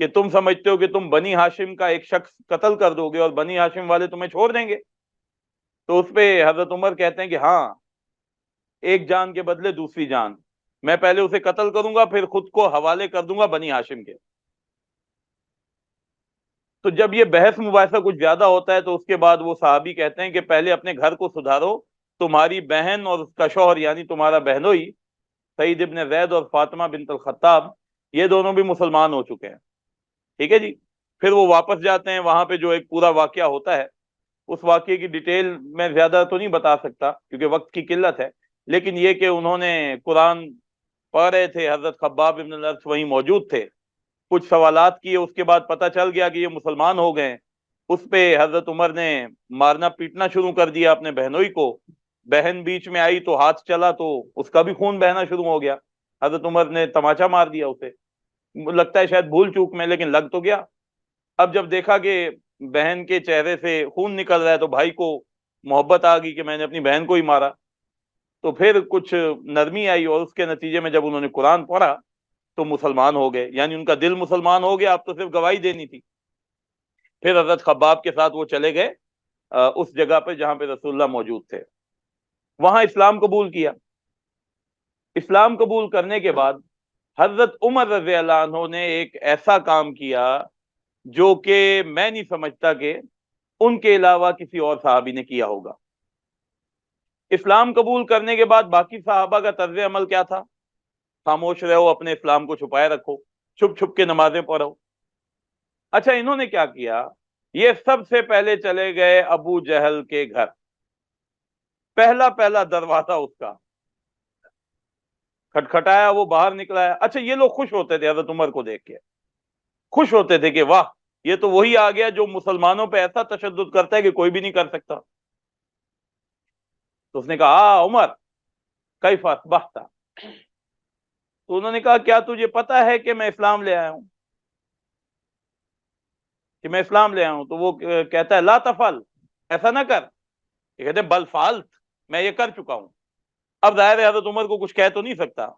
کہ تم سمجھتے ہو کہ تم بنی ہاشم کا ایک شخص قتل کر دو گے اور بنی ہاشم والے تمہیں چھوڑ دیں گے؟ تو اس پہ حضرت عمر کہتے ہیں کہ ہاں، ایک جان کے بدلے دوسری جان، میں پہلے اسے قتل کروں گا، پھر خود کو حوالے کر دوں گا بنی ہاشم کے۔ تو جب یہ بحث مباحثہ کچھ زیادہ ہوتا ہے تو اس کے بعد وہ صحابی کہتے ہیں کہ پہلے اپنے گھر کو سدھارو، تمہاری بہن اور اس کا شوہر یعنی تمہارا بہنوئی سعید ابن زید اور فاطمہ بنت الخطاب، یہ دونوں بھی مسلمان ہو چکے ہیں، ٹھیک ہے جی۔ پھر وہ واپس جاتے ہیں، وہاں پہ جو ایک پورا واقعہ ہوتا ہے، اس واقعے کی ڈیٹیل میں زیادہ تو نہیں بتا سکتا کیونکہ وقت کی قلت ہے، لیکن یہ کہ انہوں نے قرآن پڑھ رہے تھے، حضرت خباب ابن الارت وہیں موجود تھے، کچھ سوالات کیے، اس کے بعد پتہ چل گیا کہ یہ مسلمان ہو گئے۔ اس پہ حضرت عمر نے مارنا پیٹنا شروع کر دیا اپنے بہنوئی کو، بہن بیچ میں آئی تو ہاتھ چلا تو اس کا بھی خون بہنا شروع ہو گیا، حضرت عمر نے تماچا مار دیا اسے، لگتا ہے شاید بھول چوک میں، لیکن لگ تو گیا۔ اب جب دیکھا کہ بہن کے چہرے سے خون نکل رہا ہے تو بھائی کو محبت آ گئی کہ میں نے اپنی بہن کو ہی مارا، تو پھر کچھ نرمی آئی اور اس کے نتیجے میں جب انہوں نے قرآن پڑھا تو مسلمان ہو گئے، یعنی ان کا دل مسلمان ہو گیا، اب تو صرف گواہی دینی تھی۔ پھر حضرت خباب کے ساتھ وہ چلے گئے اس جگہ پہ جہاں پہ رسول اللہ موجود تھے، وہاں اسلام قبول کیا۔ اسلام قبول کرنے کے بعد حضرت عمر رضی اللہ عنہ نے ایک ایسا کام کیا جو کہ میں نہیں سمجھتا کہ ان کے علاوہ کسی اور صحابی نے کیا ہوگا۔ اسلام قبول کرنے کے بعد باقی صحابہ کا طرز عمل کیا تھا؟ خاموش رہو، اپنے اسلام کو چھپائے رکھو، چھپ چھپ کے نمازیں پڑھو۔ اچھا، انہوں نے کیا کیا؟ یہ سب سے پہلے چلے گئے ابو جہل کے گھر، پہلا دروازہ اس کا کھٹکھٹایا، وہ باہر نکلا ہے۔ اچھا، یہ لوگ خوش ہوتے تھے حضرت عمر کو دیکھ کے، خوش ہوتے تھے کہ واہ، یہ تو وہی آ گیا جو مسلمانوں پہ ایسا تشدد کرتا ہے کہ کوئی بھی نہیں کر سکتا۔ تو اس نے کہا عمر کیف اصبحت، تو انہوں نے کہا کیا تجھے پتا ہے کہ میں اسلام لے آیا ہوں، کہ میں اسلام لے آیا ہوں؟ تو وہ کہتا ہے لا تفعل، ایسا نہ کر۔ یہ کہتے ہیں بل فعلت، میں یہ کر چکا ہوں۔ اب ظاہر ہے حضرت عمر کو کچھ کہہ تو نہیں سکتا،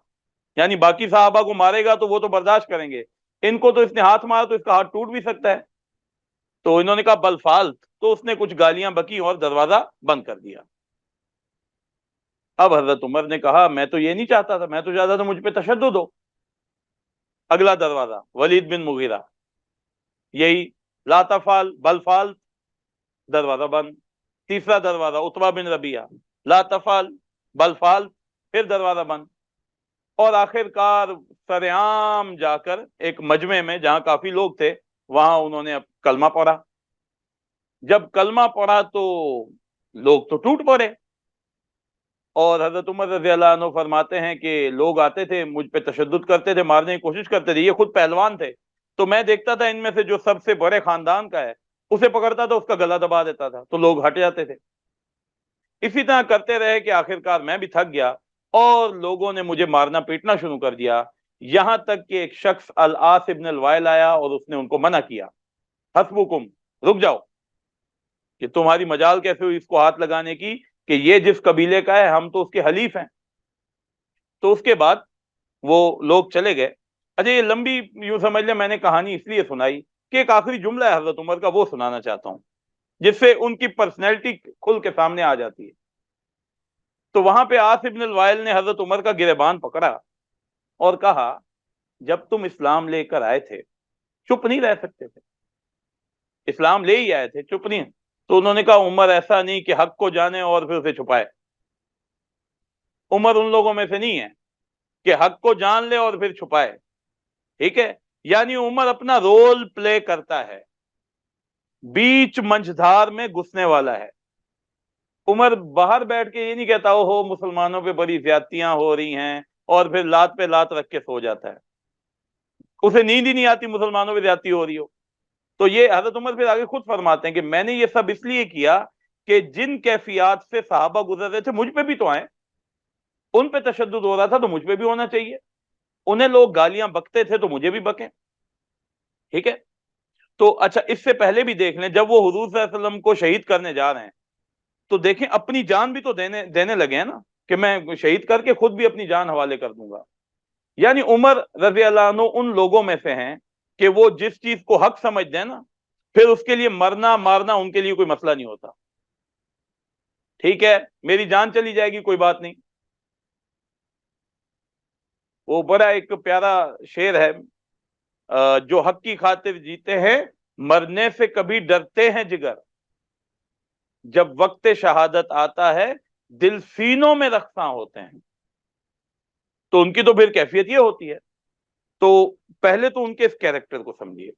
یعنی باقی صحابہ کو مارے گا تو وہ تو برداشت کریں گے، ان کو تو اس نے ہاتھ مارا تو اس کا ہاتھ ٹوٹ بھی سکتا ہے۔ تو انہوں نے کہا بل فعلت، تو اس نے کچھ گالیاں بکی اور دروازہ بند کر دیا۔ اب حضرت عمر نے کہا میں تو یہ نہیں چاہتا تھا، میں تو چاہتا تھا مجھ پہ تشدد ہو۔ اگلا دروازہ ولید بن مغیرہ، یہی لا تفعل بل فعلت، دروازہ بند۔ تیسرا دروازہ عتبہ بن ربیعہ، لا تفعل بل فعلت، پھر دروازہ بند۔ اور آخر کار سرعام جا کر ایک مجمع میں جہاں کافی لوگ تھے وہاں انہوں نے کلمہ پڑھا۔ جب کلمہ پڑھا تو لوگ تو ٹوٹ پڑے، اور حضرت عمر رضی اللہ عنہ فرماتے ہیں کہ لوگ آتے تھے مجھ پہ تشدد کرتے تھے، مارنے کی کوشش کرتے تھے، یہ خود پہلوان تھے، تو میں دیکھتا تھا ان میں سے جو سب سے بڑے خاندان کا ہے اسے پکڑتا تھا، اس کا گلا دبا دیتا تھا، تو لوگ ہٹ جاتے تھے۔ اسی طرح کرتے رہے کہ آخرکار میں بھی تھک گیا اور لوگوں نے مجھے مارنا پیٹنا شروع کر دیا، یہاں تک کہ ایک شخص العاص ابن الوائل آیا اور اس نے ان کو منع کیا، حسبکم، رک جاؤ، کہ تمہاری مجال کیسے ہوئی اس کو ہاتھ لگانے کی، کہ یہ جس قبیلے کا ہے ہم تو اس کے حلیف ہیں۔ تو اس کے بعد وہ لوگ چلے گئے۔ اچھا، یہ لمبی یوں سمجھ لیں میں نے کہانی اس لیے سنائی کہ ایک آخری جملہ ہے حضرت عمر کا، وہ سنانا چاہتا ہوں جس سے ان کی پرسنالٹی کھل کے سامنے آ جاتی ہے۔ تو وہاں پہ عاص ابن الوائل نے حضرت عمر کا گریبان پکڑا اور کہا جب تم اسلام لے کر آئے تھے چپ نہیں رہ سکتے تھے، اسلام لے ہی آئے تھے، چپ نہیں۔ تو انہوں نے کہا عمر ایسا نہیں کہ حق کو جانے اور پھر اسے چھپائے، عمر ان لوگوں میں سے نہیں ہے کہ حق کو جان لے اور پھر چھپائے، ٹھیک ہے؟ یعنی عمر اپنا رول پلے کرتا ہے، بیچ منجھدار میں گھسنے والا ہے۔ عمر باہر بیٹھ کے یہ نہیں کہتا ہو مسلمانوں پہ بڑی زیادتیاں ہو رہی ہیں اور پھر لات پہ لات رکھ کے سو جاتا ہے، اسے نیند ہی نہیں آتی مسلمانوں پہ زیادتی ہو رہی ہو۔ تو یہ حضرت عمر پھر آگے خود فرماتے ہیں کہ میں نے یہ سب اس لیے کیا کہ جن کیفیات سے صحابہ گزر رہے تھے مجھ پہ بھی تو آئیں، ان پہ تشدد ہو رہا تھا تو مجھ پہ بھی ہونا چاہیے، انہیں لوگ گالیاں بکتے تھے تو مجھے بھی بکیں، ٹھیک ہے؟ تو اچھا، اس سے پہلے بھی دیکھ لیں جب وہ حضور صلی اللہ علیہ وسلم کو شہید کرنے جا رہے ہیں تو دیکھیں اپنی جان بھی تو دینے لگے ہیں نا، کہ میں شہید کر کے خود بھی اپنی جان حوالے کر دوں گا۔ یعنی عمر رضی اللہ عنہ ان لوگوں میں سے ہیں کہ وہ جس چیز کو حق سمجھتے ہیں نا، پھر اس کے لیے مرنا مارنا ان کے لیے کوئی مسئلہ نہیں ہوتا. ٹھیک ہے میری جان چلی جائے گی کوئی بات نہیں. وہ بڑا ایک پیارا شعر ہے، جو حق کی خاطر جیتے ہیں مرنے سے کبھی ڈرتے ہیں جگر، جب وقت شہادت آتا ہے دل سینوں میں رخصاں ہوتے ہیں. تو ان کی تو پھر کیفیت یہ ہوتی ہے. تو پہلے تو ان کے اس کیریکٹر کو سمجھیے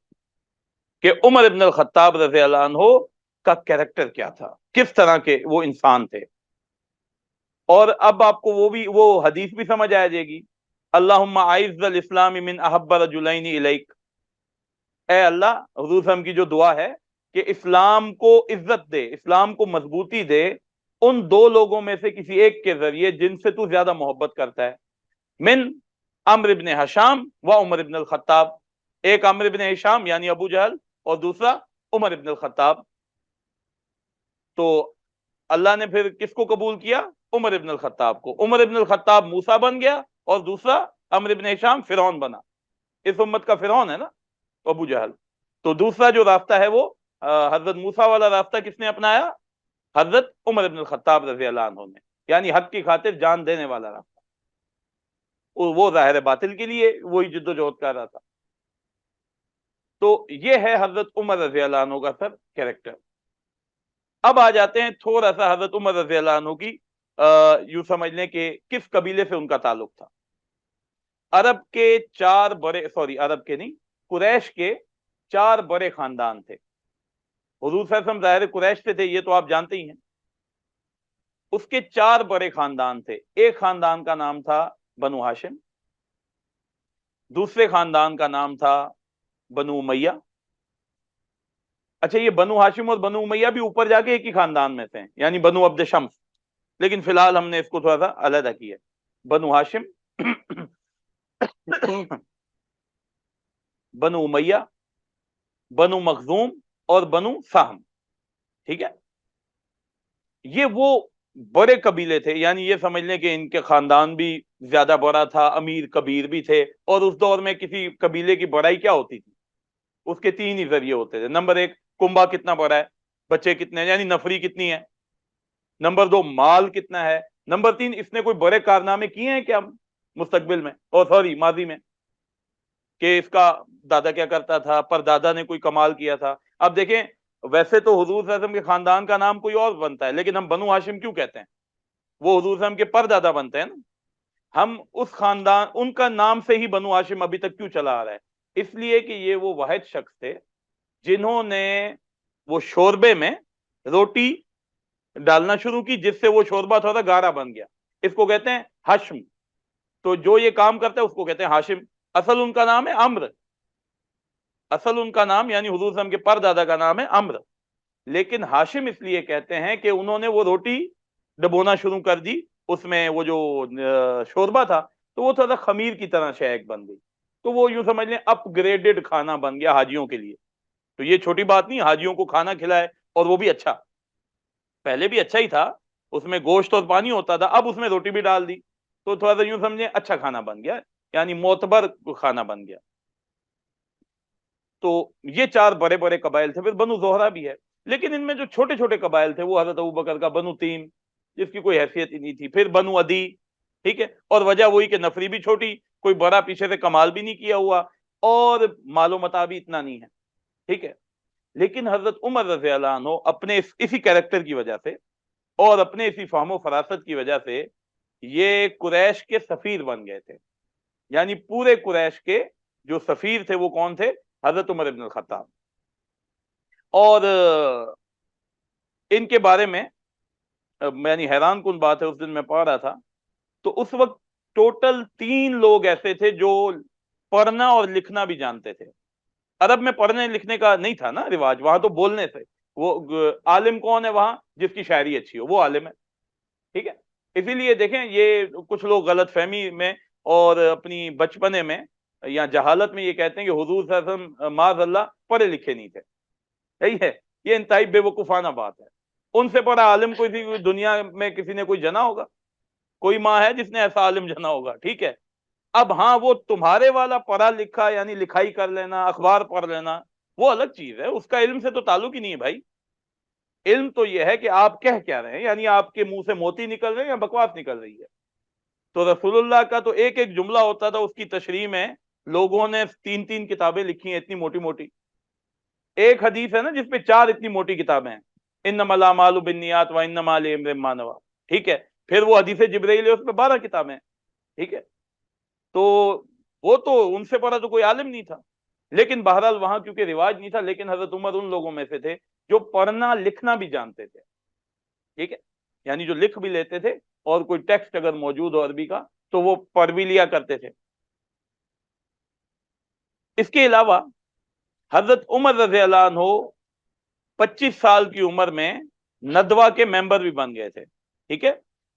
کہ عمر ابن الخطاب رضی اللہ عنہ کا کیریکٹر کیا تھا، کس طرح کے وہ انسان تھے. اور اب آپ کو وہ حدیث بھی سمجھ آ جائے گی، اللہم اعز الاسلام من احب رجلین الیک. اے اللہ، حضور صلی اللہ علیہ وسلم کی جو دعا ہے کہ اسلام کو عزت دے، اسلام کو مضبوطی دے ان دو لوگوں میں سے کسی ایک کے ذریعے جن سے تو زیادہ محبت کرتا ہے، من عمرو ابن ہشام و عمر ابن الخطاب. ایک عمرو ابن ہشام یعنی ابو جہل، اور دوسرا عمر ابن الخطاب. تو اللہ نے پھر کس کو قبول کیا؟ عمر ابن الخطاب کو. عمر ابن الخطاب موسیٰ بن گیا اور دوسرا عمرو ابن ہشام فرعون بنا. اس امت کا فرعون ہے نا ابو جہل. تو دوسرا جو راستہ ہے وہ حضرت موسیٰ والا راستہ کس نے اپنایا؟ حضرت عمر ابن الخطاب رضی اللہ عنہ نے، یعنی حق کی خاطر جان دینے والا راستہ. وہ ظاہر باطل کے لیے وہی جد و جہد کر رہا تھا. تو یہ ہے حضرت عمر رضی اللہ عنہ کا سر کیریکٹر. اب آ جاتے ہیں تھوڑا سا حضرت عمر رضی اللہ عنہ کی یوں سمجھ لیں کہ کس قبیلے سے ان کا تعلق تھا. عرب کے عرب کے نہیں، قریش کے 4 بڑے خاندان تھے. حضور صلی اللہ علیہ وسلم ظاہر قریش سے تھے، یہ تو آپ جانتے ہی ہیں. اس کے 4 بڑے خاندان تھے. ایک خاندان کا نام تھا بنو ہاشم، دوسرے خاندان کا نام تھا بنو امیہ. اچھا یہ بنو ہاشم اور بنو امیہ بھی اوپر جا کے ایک ہی خاندان میں تھے، یعنی بنو عبد شمس، لیکن فی الحال ہم نے اس کو تھوڑا سا علیحدہ کیا. بنو ہاشم، بنو امیہ، بنو مخزوم اور بنو سہم. ٹھیک ہے، یہ وہ بڑے قبیلے تھے. یعنی یہ سمجھ لیں کہ ان کے خاندان بھی زیادہ بڑا تھا، امیر کبیر بھی تھے. اور اس دور میں کسی قبیلے کی بڑائی کیا ہوتی تھی؟ اس کے 3 ہی ذریعے ہوتے تھے. نمبر 1 کنبا کتنا بڑا ہے، بچے کتنے ہیں، یعنی نفری کتنی ہے. نمبر 2 مال کتنا ہے. نمبر 3 اس نے کوئی بڑے کارنامے کیے ہیں کیا مستقبل میں، اور ماضی میں، کہ اس کا دادا کیا کرتا تھا، پر دادا نے کوئی کمال کیا تھا. اب دیکھیں ویسے تو حضور صلی اللہ علیہ وسلم کے خاندان کا نام کوئی اور بنتا ہے، لیکن ہم بنو ہاشم کیوں کہتے ہیں؟ وہ حضور صلی اللہ علیہ وسلم کے پر دادا بنتے ہیں نا. ہم اس خاندان، ان کا نام سے ہی بنو ہاشم ابھی تک کیوں چلا آ رہا ہے؟ اس لیے کہ یہ وہ واحد شخص تھے جنہوں نے وہ شوربے میں روٹی ڈالنا شروع کی، جس سے وہ شوربہ تھوڑا گاڑھا بن گیا. اس کو کہتے ہیں ہشم. تو جو یہ کام کرتا ہے اس کو کہتے ہیں ہاشم. اصل ان کا نام ہے عمرو، اصل ان کا نام یعنی حضور صلی اللہ علیہ وسلم کے پر دادا کا نام ہے عمرو. لیکن ہاشم اس لیے کہتے ہیں کہ انہوں نے وہ روٹی ڈبونا شروع کر دی، اس میں وہ جو شوربہ تھا تو وہ تھوڑا خمیر کی طرح شیک بن گئی. تو وہ یوں سمجھ لیں اپ گریڈڈ کھانا بن گیا حاجیوں کے لیے. تو یہ چھوٹی بات نہیں، حاجیوں کو کھانا کھلائے اور وہ بھی اچھا. پہلے بھی اچھا ہی تھا، اس میں گوشت اور پانی ہوتا تھا، اب اس میں روٹی بھی ڈال دی تو تھوڑا سا یوں سمجھیں اچھا کھانا بن گیا، یعنی معتبر کھانا بن گیا. تو یہ 4 بڑے بڑے قبائل تھے. پھر بنو زہرہ بھی ہے، لیکن ان میں جو چھوٹے چھوٹے قبائل تھے وہ حضرت ابوبکر کا بنو تیم، جس کی کوئی حیثیت ہی نہیں تھی. پھر بنو عدی، ٹھیک ہے، اور وجہ وہی کہ نفری بھی چھوٹی، کوئی بڑا پیچھے سے کمال بھی نہیں کیا ہوا، اور مال و متاع بھی اتنا نہیں ہے. ٹھیک ہے، لیکن حضرت عمر رضی اللہ عنہ اپنے اسی کیریکٹر کی وجہ سے اور اپنے اسی فہم و فراست کی وجہ سے یہ قریش کے سفیر بن گئے تھے. یعنی پورے قریش کے جو سفیر تھے وہ کون تھے؟ حضرت عمر ابن الخطاب. اور ان کے بارے میں یعنی حیران کن بات ہے، اس دن میں پڑھ رہا تھا تو اس وقت ٹوٹل 3 لوگ ایسے تھے جو پڑھنا اور لکھنا بھی جانتے تھے. عرب میں پڑھنے لکھنے کا نہیں تھا نا رواج، وہاں تو بولنے سے. وہ عالم کون ہے وہاں؟ جس کی شاعری اچھی ہو وہ عالم ہے. ٹھیک ہے، اسی لیے دیکھیں یہ کچھ لوگ غلط فہمی میں اور اپنی بچپنے میں یا جہالت میں یہ کہتے ہیں کہ حضور صلی اللہ علیہ وسلم معاذ اللہ پڑھے لکھے نہیں تھے. یہی ہے، یہ انتہائی بے وقوفانہ بات ہے. ان سے بڑا عالم کوئی دنیا میں کسی نے کوئی جنا ہوگا؟ کوئی ماں ہے جس نے ایسا عالم جنا ہوگا؟ ٹھیک ہے، اب ہاں وہ تمہارے والا پڑھا لکھا یعنی لکھائی کر لینا، اخبار پڑھ لینا، وہ الگ چیز ہے، اس کا علم سے تو تعلق ہی نہیں ہے بھائی. علم تو یہ ہے کہ آپ کہہ کیا رہے ہیں، یعنی آپ کے منہ سے موتی نکل رہے ہیں یا بکواس نکل رہی ہے. تو رسول اللہ کا تو ایک ایک جملہ ہوتا تھا، اس کی تشریح میں لوگوں نے 3 3 کتابیں لکھی ہیں اتنی موٹی موٹی. ایک حدیث ہے نا جس پہ 4 اتنی موٹی کتابیں ہیں، انما الاعمال بالنیات وانما لامرئ ما نوى. ٹھیک ہے، پھر وہ حدیث جبرائیل ہے، اس پہ 12 کتابیں ہیں. ٹھیک ہے، تو وہ تو ان سے پڑھا تو کوئی عالم نہیں تھا، لیکن بہرحال وہاں کیونکہ رواج نہیں تھا. لیکن حضرت عمر ان لوگوں میں سے تھے جو پڑھنا لکھنا بھی جانتے تھے. ٹھیک ہے، یعنی جو لکھ بھی لیتے تھے، اور کوئی ٹیکسٹ اگر موجود ہو عربی کا تو وہ پڑھ بھی لیا کرتے تھے. اس کے علاوہ حضرت عمر رضی اللہ عنہ 25 سال کی عمر میں ندوہ کے ممبر بھی بن گئے تھے. ٹھیک ہے،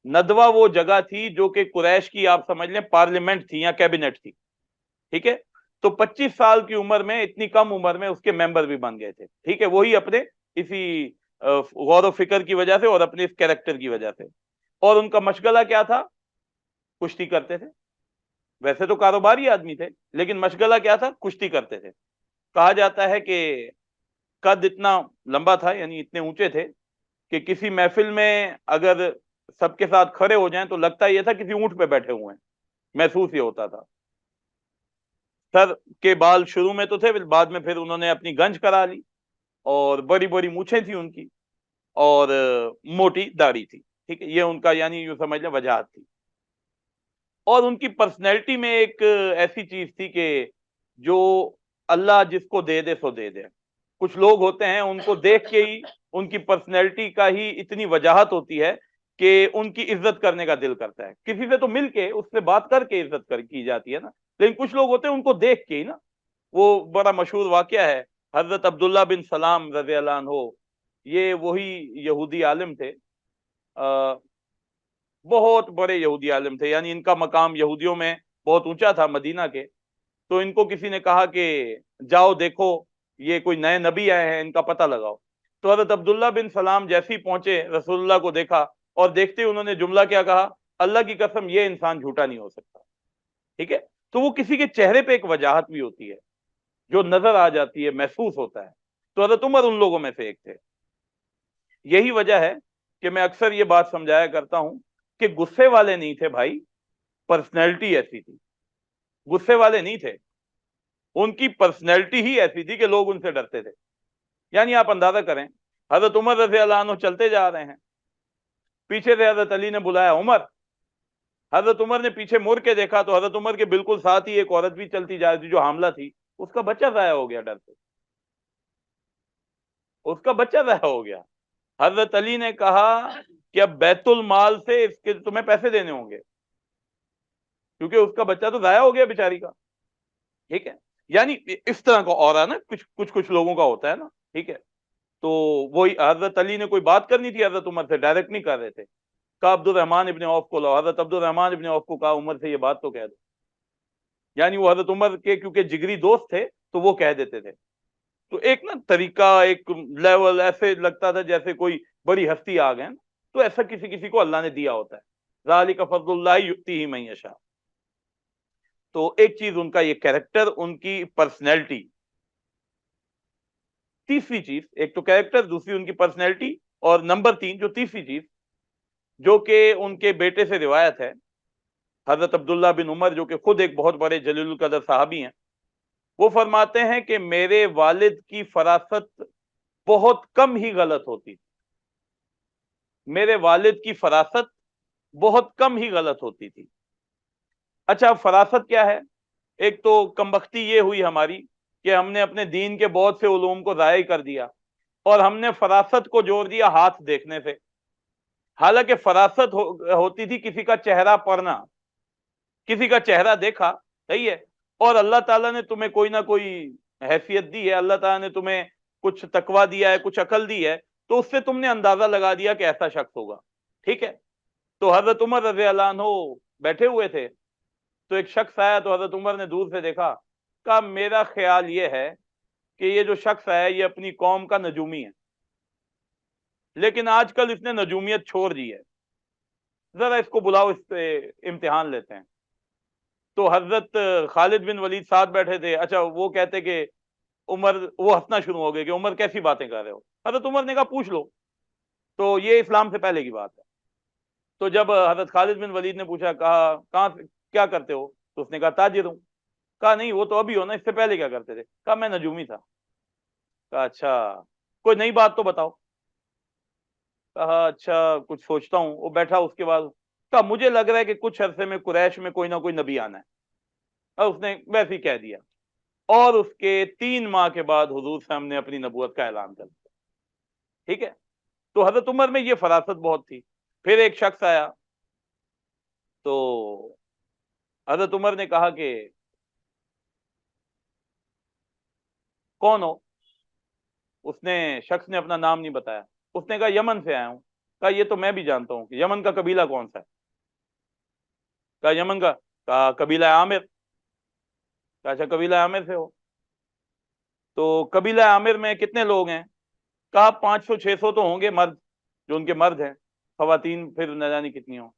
ندوہ وہ جگہ تھی جو کہ قریش کی آپ سمجھ لیں پارلیمنٹ تھی یا کیبنٹ تھی. ٹھیک ہے، تو 25 سال کی عمر میں، اتنی کم عمر میں اس کے ممبر بھی بن گئے تھے. ٹھیک ہے، وہی اپنے اسی غور و فکر کی وجہ سے اور اپنے اس کیریکٹر کی وجہ سے. اور ان کا مشغلہ کیا تھا؟ کشتی کرتے تھے. ویسے تو کاروباری آدمی تھے، لیکن مشغلہ کیا تھا؟ کشتی کرتے تھے. کہا جاتا ہے کہ قد اتنا لمبا تھا، یعنی اتنے اونچے تھے کہ کسی محفل میں اگر سب کے ساتھ کھڑے ہو جائیں تو لگتا یہ تھا کسی اونٹ پہ بیٹھے ہوئے ہیں، محسوس یہ ہوتا تھا. سر کے بال شروع میں تو تھے، بعد میں پھر انہوں نے اپنی گنج کرا لی، اور بڑی بڑی مونچھیں تھیں ان کی، اور موٹی داڑھی تھی. ٹھیک ہے، یہ ان کا یعنی یوں سمجھ لیں وجاہت تھی. اور ان کی پرسنالٹی میں ایک ایسی چیز تھی کہ جو اللہ جس کو دے دے سو دے دے. کچھ لوگ ہوتے ہیں ان کو دیکھ کے ہی ان کی پرسنالٹی کا ہی اتنی وجاہت ہوتی ہے کہ ان کی عزت کرنے کا دل کرتا ہے. کسی سے تو مل کے اس سے بات کر کے عزت کی جاتی ہے نا، لیکن کچھ لوگ ہوتے ہیں ان کو دیکھ کے ہی نا. وہ بڑا مشہور واقعہ ہے، حضرت عبداللہ بن سلام رضی اللہ عنہ، یہ وہی یہودی عالم تھے، بہت بڑے یہودی عالم تھے، یعنی ان کا مقام یہودیوں میں بہت اونچا تھا مدینہ کے. تو ان کو کسی نے کہا کہ جاؤ دیکھو یہ کوئی نئے نبی آئے ہیں، ان کا پتہ لگاؤ. تو حضرت عبداللہ بن سلام جیسے ہی پہنچے، رسول اللہ کو دیکھا، اور دیکھتے ہی انہوں نے جملہ کیا کہا؟ اللہ کی قسم یہ انسان جھوٹا نہیں ہو سکتا. ٹھیک ہے، تو وہ کسی کے چہرے پہ ایک وجاہت بھی ہوتی ہے جو نظر آ جاتی ہے، محسوس ہوتا ہے. تو حضرت عمر ان لوگوں میں سے ایک تھے. یہی وجہ ہے کہ میں اکثر یہ بات سمجھایا کرتا ہوں کہ غصے والے نہیں تھے بھائی، پرسنالٹی ایسی تھی. غصے والے نہیں تھے، ان کی پرسنالٹی ہی ایسی تھی کہ لوگ ان سے ڈرتے تھے. یعنی آپ اندازہ کریں، حضرت عمر رضی اللہ عنہ چلتے جا رہے ہیں، پیچھے سے حضرت علی نے بلایا عمر. حضرت عمر نے پیچھے مڑ کے دیکھا تو حضرت عمر کے بالکل ساتھ ہی ایک عورت بھی چلتی جا رہی تھی جو حاملہ تھی. اس کا بچہ ضائع ہو گیا ڈر سے، اس کا بچہ ضائع ہو گیا. حضرت علی نے کہا کہ اب بیت المال سے اس کے تمہیں پیسے دینے ہوں گے، کیونکہ اس کا بچہ تو ضائع ہو گیا بیچاری کا. ٹھیک ہے، یعنی اس طرح کا اور ہے نا، کچھ لوگوں کا ہوتا ہے نا. ٹھیک ہے، تو وہی حضرت علی نے کوئی بات کرنی تھی حضرت عمر سے، ڈائریکٹ نہیں کر رہے تھے. کہا عبد الرحمان ابن عوف کو لاؤ. حضرت عبد الرحمان ابن عوف کو کہا عمر سے یہ بات تو کہہ دو. یعنی وہ حضرت عمر کے کیونکہ جگری دوست تھے تو وہ کہہ دیتے تھے. تو ایک نا طریقہ، ایک لیول، ایسے لگتا تھا جیسے کوئی بڑی ہستی آ گئے. تو ایسا کسی کو اللہ نے دیا ہوتا ہے، ذالک فضل اللہ یؤتیہ من یشاء. تو ایک چیز ان کا یہ کیریکٹر، ان کی پرسنالٹی. تیسری چیز، ایک تو کیریکٹر، دوسری ان کی پرسنالٹی، اور نمبر 3 جو تیسری چیز جو کہ ان کے بیٹے سے روایت ہے، حضرت عبداللہ بن عمر جو کہ خود ایک بہت بڑے جلیل القدر صحابی ہیں، وہ فرماتے ہیں کہ میرے والد کی فراست بہت کم ہی غلط ہوتی تھی. میرے والد کی فراست بہت کم ہی غلط ہوتی تھی. اچھا، فراست کیا ہے؟ ایک تو کمبختی یہ ہوئی ہماری کہ ہم نے اپنے دین کے بہت سے علوم کو ضائع کر دیا، اور ہم نے فراست کو جوڑ دیا ہاتھ دیکھنے سے. حالانکہ فراست ہوتی تھی کسی کا چہرہ پڑھنا. کسی کا چہرہ دیکھا، صحیح ہے، اور اللہ تعالیٰ نے تمہیں کوئی نہ کوئی حیثیت دی ہے، اللہ تعالیٰ نے تمہیں کچھ تقویٰ دیا ہے، کچھ عقل دی ہے، تو اس سے تم نے اندازہ لگا دیا کہ ایسا شخص ہوگا. ٹھیک ہے، تو حضرت عمر رضی اللہ عنہ بیٹھے ہوئے تھے، تو ایک شخص آیا تو حضرت عمر نے دور سے دیکھا. کہا میرا خیال یہ ہے کہ یہ جو شخص ہے یہ اپنی قوم کا نجومی ہے، لیکن آج کل اس نے نجومیت چھوڑ دی ہے، ذرا اس کو بلاؤ، اس سے امتحان لیتے ہیں. تو حضرت خالد بن ولید ساتھ بیٹھے تھے. اچھا وہ کہتے کہ عمر, وہ ہنسنا شروع ہو گئے کہ عمر کیسی باتیں کر رہے ہو. حضرت عمر نے کہا پوچھ لو. تو یہ اسلام سے پہلے کی بات ہے. تو جب حضرت خالد بن ولید نے پوچھا, کہا کہاں کیا کرتے ہو, تو اس نے کہا تاجر ہوں. کہا نہیں وہ تو ابھی ہو نا, اس سے پہلے کیا کرتے تھے. کہا میں نجومی تھا. کہا اچھا کوئی نئی بات تو بتاؤ. کہا اچھا کچھ سوچتا ہوں. وہ بیٹھا, اس کے بعد کہا مجھے لگ رہا ہے کہ کچھ عرصے میں قریش میں کوئی نہ کوئی نبی آنا ہے. اور اس نے ویسے ہی کہہ دیا, اور اس کے 3 ماہ کے بعد حضور صلی اللہ علیہ وسلم نے اپنی نبوت کا اعلان کر دیا. ٹھیک ہے. تو حضرت عمر میں یہ فراست بہت تھی. پھر ایک شخص آیا, تو حضرت عمر نے کہا کہ کون ہو. اس نے شخص نے اپنا نام نہیں بتایا. اس نے کہا یمن سے آیا ہوں. کہا یہ تو میں بھی جانتا ہوں کہ یمن کا قبیلہ کون سا ہے. کہا یمن کا. کہا قبیلہ عامر. کہا اچھا قبیلہ عامر سے ہو, تو قبیلہ عامر میں کتنے لوگ ہیں. کہا 500-600 تو ہوں گے مرد, جو ان کے مرد ہیں. خواتین پھر نہ جانے کتنی ہوں.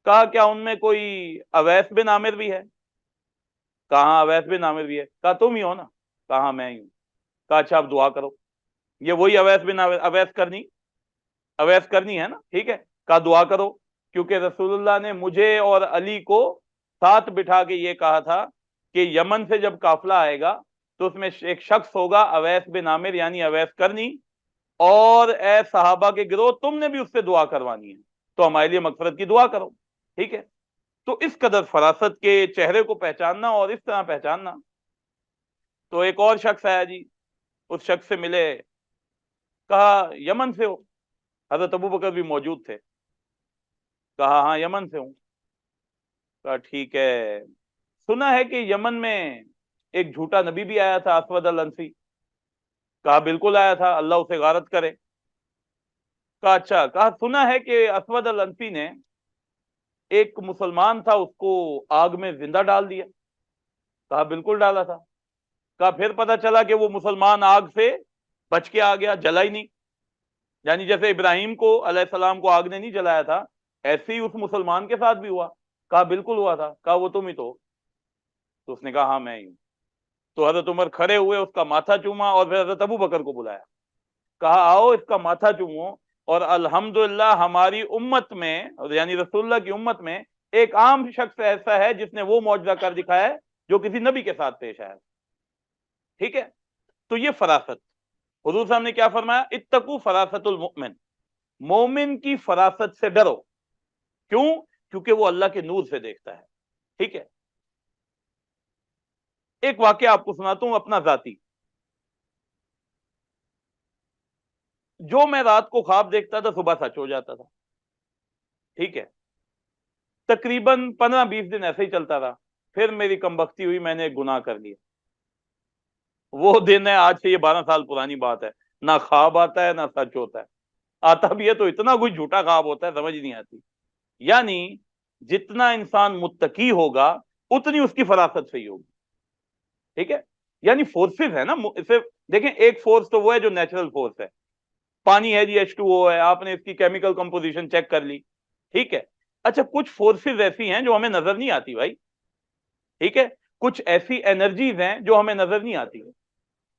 کہا کیا ان میں کوئی اویس بن عامر بھی ہے. کہا اویس بن عامر بھی ہے. کہا تم ہی ہو نا. کہا میں ہی ہوں. کہا اچھا آپ دعا کرو. یہ وہی اویس بن اویس کرنی ہے نا. ٹھیک ہے. کہا دعا کرو, کیونکہ رسول اللہ نے مجھے اور علی کو ساتھ بٹھا کے یہ کہا تھا کہ یمن سے جب قافلہ آئے گا تو اس میں ایک شخص ہوگا اویس بن عامر یعنی اویس کرنی, اور اے صحابہ کے گروہ تم نے بھی اس سے دعا کروانی ہے, تو ہمارے لیے مغفرت کی دعا کرو. ٹھیک ہے. تو اس قدر فراست کے چہرے کو پہچاننا اور اس طرح پہچاننا. تو ایک اور شخص آیا جی, اس شخص سے ملے. کہا یمن سے ہو. حضرت ابو بکر بھی موجود تھے. کہا ہاں یمن سے ہوں. کہا ٹھیک ہے, سنا ہے کہ یمن میں ایک جھوٹا نبی بھی آیا تھا, اسود الانسی. کہا بالکل آیا تھا, اللہ اسے غارت کرے. کہا اچھا. کہا سنا ہے کہ اسود الانسی نے ایک مسلمان تھا, اس کو آگ میں زندہ ڈال دیا. کہا بالکل ڈالا تھا. کہا پھر پتا چلا کہ وہ مسلمان آگ سے بچ کے آ گیا, جلا ہی نہیں. یعنی جیسے ابراہیم کو علیہ السلام کو آگ نے نہیں جلایا تھا, ایسے ہی اس مسلمان کے ساتھ بھی ہوا. کہا بالکل ہوا تھا. کہا وہ تم ہی تو اس نے کہا ہاں میں ہی ہوں. تو حضرت عمر کھڑے ہوئے, اس کا ماتھا چوما, اور پھر حضرت ابو بکر کو بلایا. کہا آؤ اس کا ماتھا چومو, اور الحمدللہ ہماری امت میں یعنی رسول اللہ کی امت میں ایک عام شخص ایسا ہے جس نے وہ معجزہ کر دکھایا ہے جو کسی نبی کے ساتھ پیش آیا. ٹھیک ہے. تو یہ فراست. حضور صاحب نے کیا فرمایا, اتقوا فراست المؤمن, مومن کی فراست سے ڈرو. کیوں؟ کیونکہ وہ اللہ کے نور سے دیکھتا ہے. ٹھیک ہے. ایک واقعہ آپ کو سناتا ہوں اپنا ذاتی. جو میں رات کو خواب دیکھتا تھا صبح سچ ہو جاتا تھا. ٹھیک ہے. تقریباً 15-20 دن ایسے ہی چلتا رہا. پھر میری کمبختی ہوئی, میں نے ایک گناہ کر لیا. وہ دن ہے, آج سے یہ 12 سال پرانی بات ہے. نہ خواب آتا ہے نہ سچ ہوتا ہے. آتا بھی ہے تو اتنا کچھ جھوٹا خواب ہوتا ہے, سمجھ نہیں آتی. یعنی جتنا انسان متقی ہوگا اتنی اس کی فراست صحیح ہوگی. ٹھیک ہے. یعنی فورسز ہے نا, اسے دیکھیں, ایک فورس تو وہ ہے جو نیچرل فورس ہے. پانی ہے جی, H2O ہے, آپ نے اس کی کیمیکل کمپوزیشن چیک کر لی. ٹھیک ہے. اچھا کچھ فورسز ایسی ہیں جو ہمیں نظر نہیں آتی بھائی. ٹھیک ہے. کچھ ایسی انرجیز ہیں جو ہمیں نظر نہیں آتی.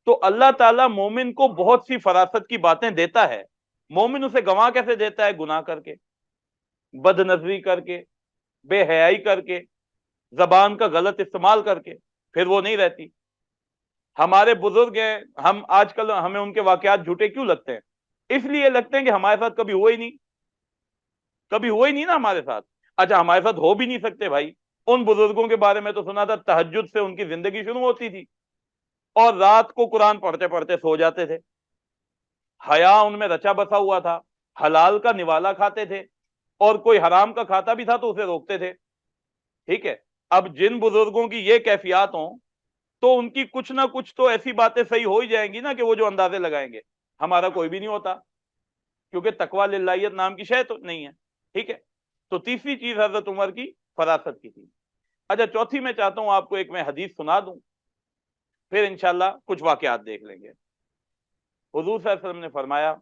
تو اللہ تعالیٰ مومن کو بہت سی فراست کی باتیں دیتا ہے. مومن اسے گنواہ کیسے دیتا ہے؟ گناہ کر کے, بد نظری کر کے, بے حیائی کر کے, زبان کا غلط استعمال کر کے. پھر وہ نہیں رہتی. ہمارے بزرگ ہیں, ہم آج کل ہمیں ان کے واقعات جھوٹے کیوں لگتے ہیں؟ اس لیے لگتے ہیں کہ ہمارے ساتھ کبھی ہوا ہی نہیں, کبھی ہوا ہی نہیں نا ہمارے ساتھ. اچھا ہمارے ساتھ ہو بھی نہیں سکتے بھائی. ان بزرگوں کے بارے میں تو سنا تھا تہجد سے ان کی زندگی شروع ہوتی تھی, اور رات کو قرآن پڑھتے پڑھتے سو جاتے تھے. حیا ان میں رچا بسا ہوا تھا, حلال کا نوالا کھاتے تھے, اور کوئی حرام کا کھاتا بھی تھا تو اسے روکتے تھے. ٹھیک ہے. اب جن بزرگوں کی یہ کیفیات ہوں تو ان کی کچھ نہ کچھ تو ایسی باتیں صحیح ہو ہی جائیں گی نا کہ وہ جو اندازے لگائیں گے. ہمارا کوئی بھی نہیں ہوتا, کیونکہ تقویٰ للہیت نام کی شے تو نہیں ہے. ٹھیک ہے. تو تیسری چیز حضرت عمر کی فراست کی تھی. اچھا چوتھی میں چاہتا ہوں آپ کو ایک میں حدیث سنا دوں, پھر انشاءاللہ کچھ واقعات دیکھ لیں گے. حضور صلی اللہ علیہ وسلم نے فرمایا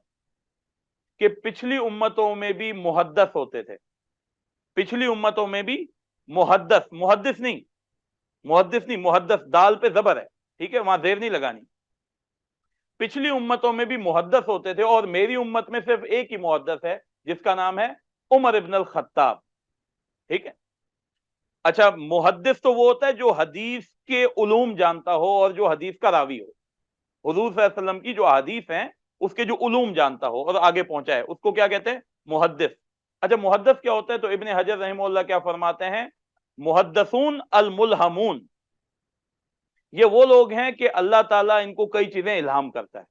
کہ پچھلی امتوں میں بھی محدث ہوتے تھے. پچھلی امتوں میں بھی محدث نہیں, محدث نہیں، محدث دال پہ زبر ہے، ٹھیک ہے، وہاں زیر نہیں لگانی. پچھلی امتوں میں بھی محدث ہوتے تھے، اور میری امت میں صرف ایک ہی محدث ہے جس کا نام ہے عمر ابن الخطاب. ٹھیک ہے. اچھا، محدث تو وہ ہوتا ہے جو حدیث کے علوم جانتا ہو اور جو حدیث کا راوی ہو. حضور صلی اللہ علیہ وسلم کی جو احادیث ہیں اس کے جو علوم جانتا ہو اور آگے پہنچا ہے، اس کو کیا کہتے ہیں؟ محدث. اچھا، محدث کیا ہوتا ہے؟ تو ابن حجر رحمہ اللہ کیا فرماتے ہیں؟ محدثون الملہمون، یہ وہ لوگ ہیں کہ اللہ تعالیٰ ان کو کئی چیزیں الہام کرتا ہے.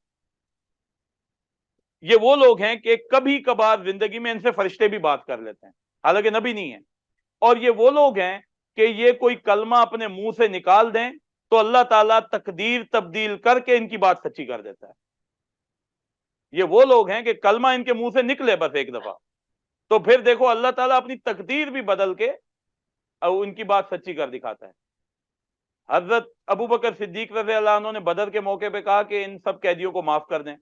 یہ وہ لوگ ہیں کہ کبھی کبھار زندگی میں ان سے فرشتے بھی بات کر لیتے ہیں، حالانکہ نبی نہیں ہیں. اور یہ وہ لوگ ہیں کہ یہ کوئی کلمہ اپنے منہ سے نکال دیں تو اللہ تعالیٰ تقدیر تبدیل کر کے ان کی بات سچی کر دیتا ہے. یہ وہ لوگ ہیں کہ کلمہ ان کے منہ سے نکلے بس ایک دفعہ، تو پھر دیکھو اللہ تعالیٰ اپنی تقدیر بھی بدل کے ان کی بات سچی کر دکھاتا ہے. حضرت ابو بکر صدیق رضی اللہ عنہ نے بدر کے موقع پہ کہا کہ ان سب قیدیوں کو معاف کر دیں.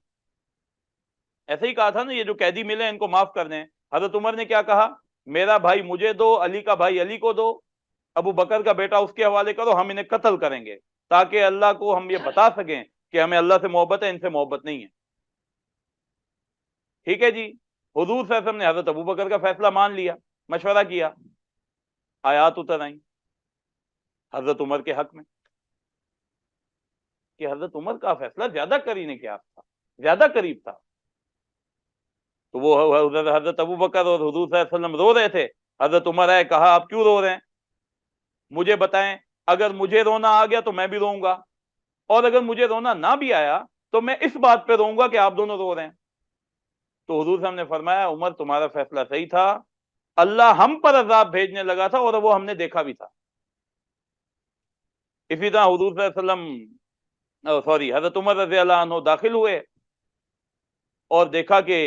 ایسے ہی کہا تھا نا، یہ جو قیدی ملے ان کو معاف کر دیں. حضرت عمر نے کیا کہا؟ میرا بھائی مجھے دو، علی کا بھائی علی کو دو، ابو بکر کا بیٹا اس کے حوالے کرو، ہم انہیں قتل کریں گے تاکہ اللہ کو ہم یہ بتا سکیں کہ ہمیں اللہ سے محبت ہے، ان سے محبت نہیں ہے. ٹھیک ہے جی. حضور صلی اللہ علیہ وسلم نے حضرت ابو بکر کا فیصلہ مان لیا، مشورہ کیا، آیات اتر آئیں حضرت عمر کے حق میں کہ حضرت عمر کا فیصلہ زیادہ قرینے کیا تھا، زیادہ قریب تھا. تو وہ حضرت ابو بکر اور حضور صلی اللہ علیہ وسلم رو رہے تھے. حضرت عمر آئے، کہا آپ کیوں رو رہے ہیں؟ مجھے بتائیں، اگر مجھے رونا آ گیا تو میں بھی روؤں گا، اور اگر مجھے رونا نہ بھی آیا تو میں اس بات پہ روؤں گا کہ آپ دونوں رو رہے ہیں. تو حضور صاحب نے فرمایا عمر تمہارا فیصلہ صحیح تھا، اللہ ہم پر عذاب بھیجنے لگا تھا اور وہ ہم نے دیکھا بھی تھا. اسی طرح حضور صلی اللہ علیہ وسلم حضرت عمر رضی اللہ عنہ داخل ہوئے اور دیکھا کہ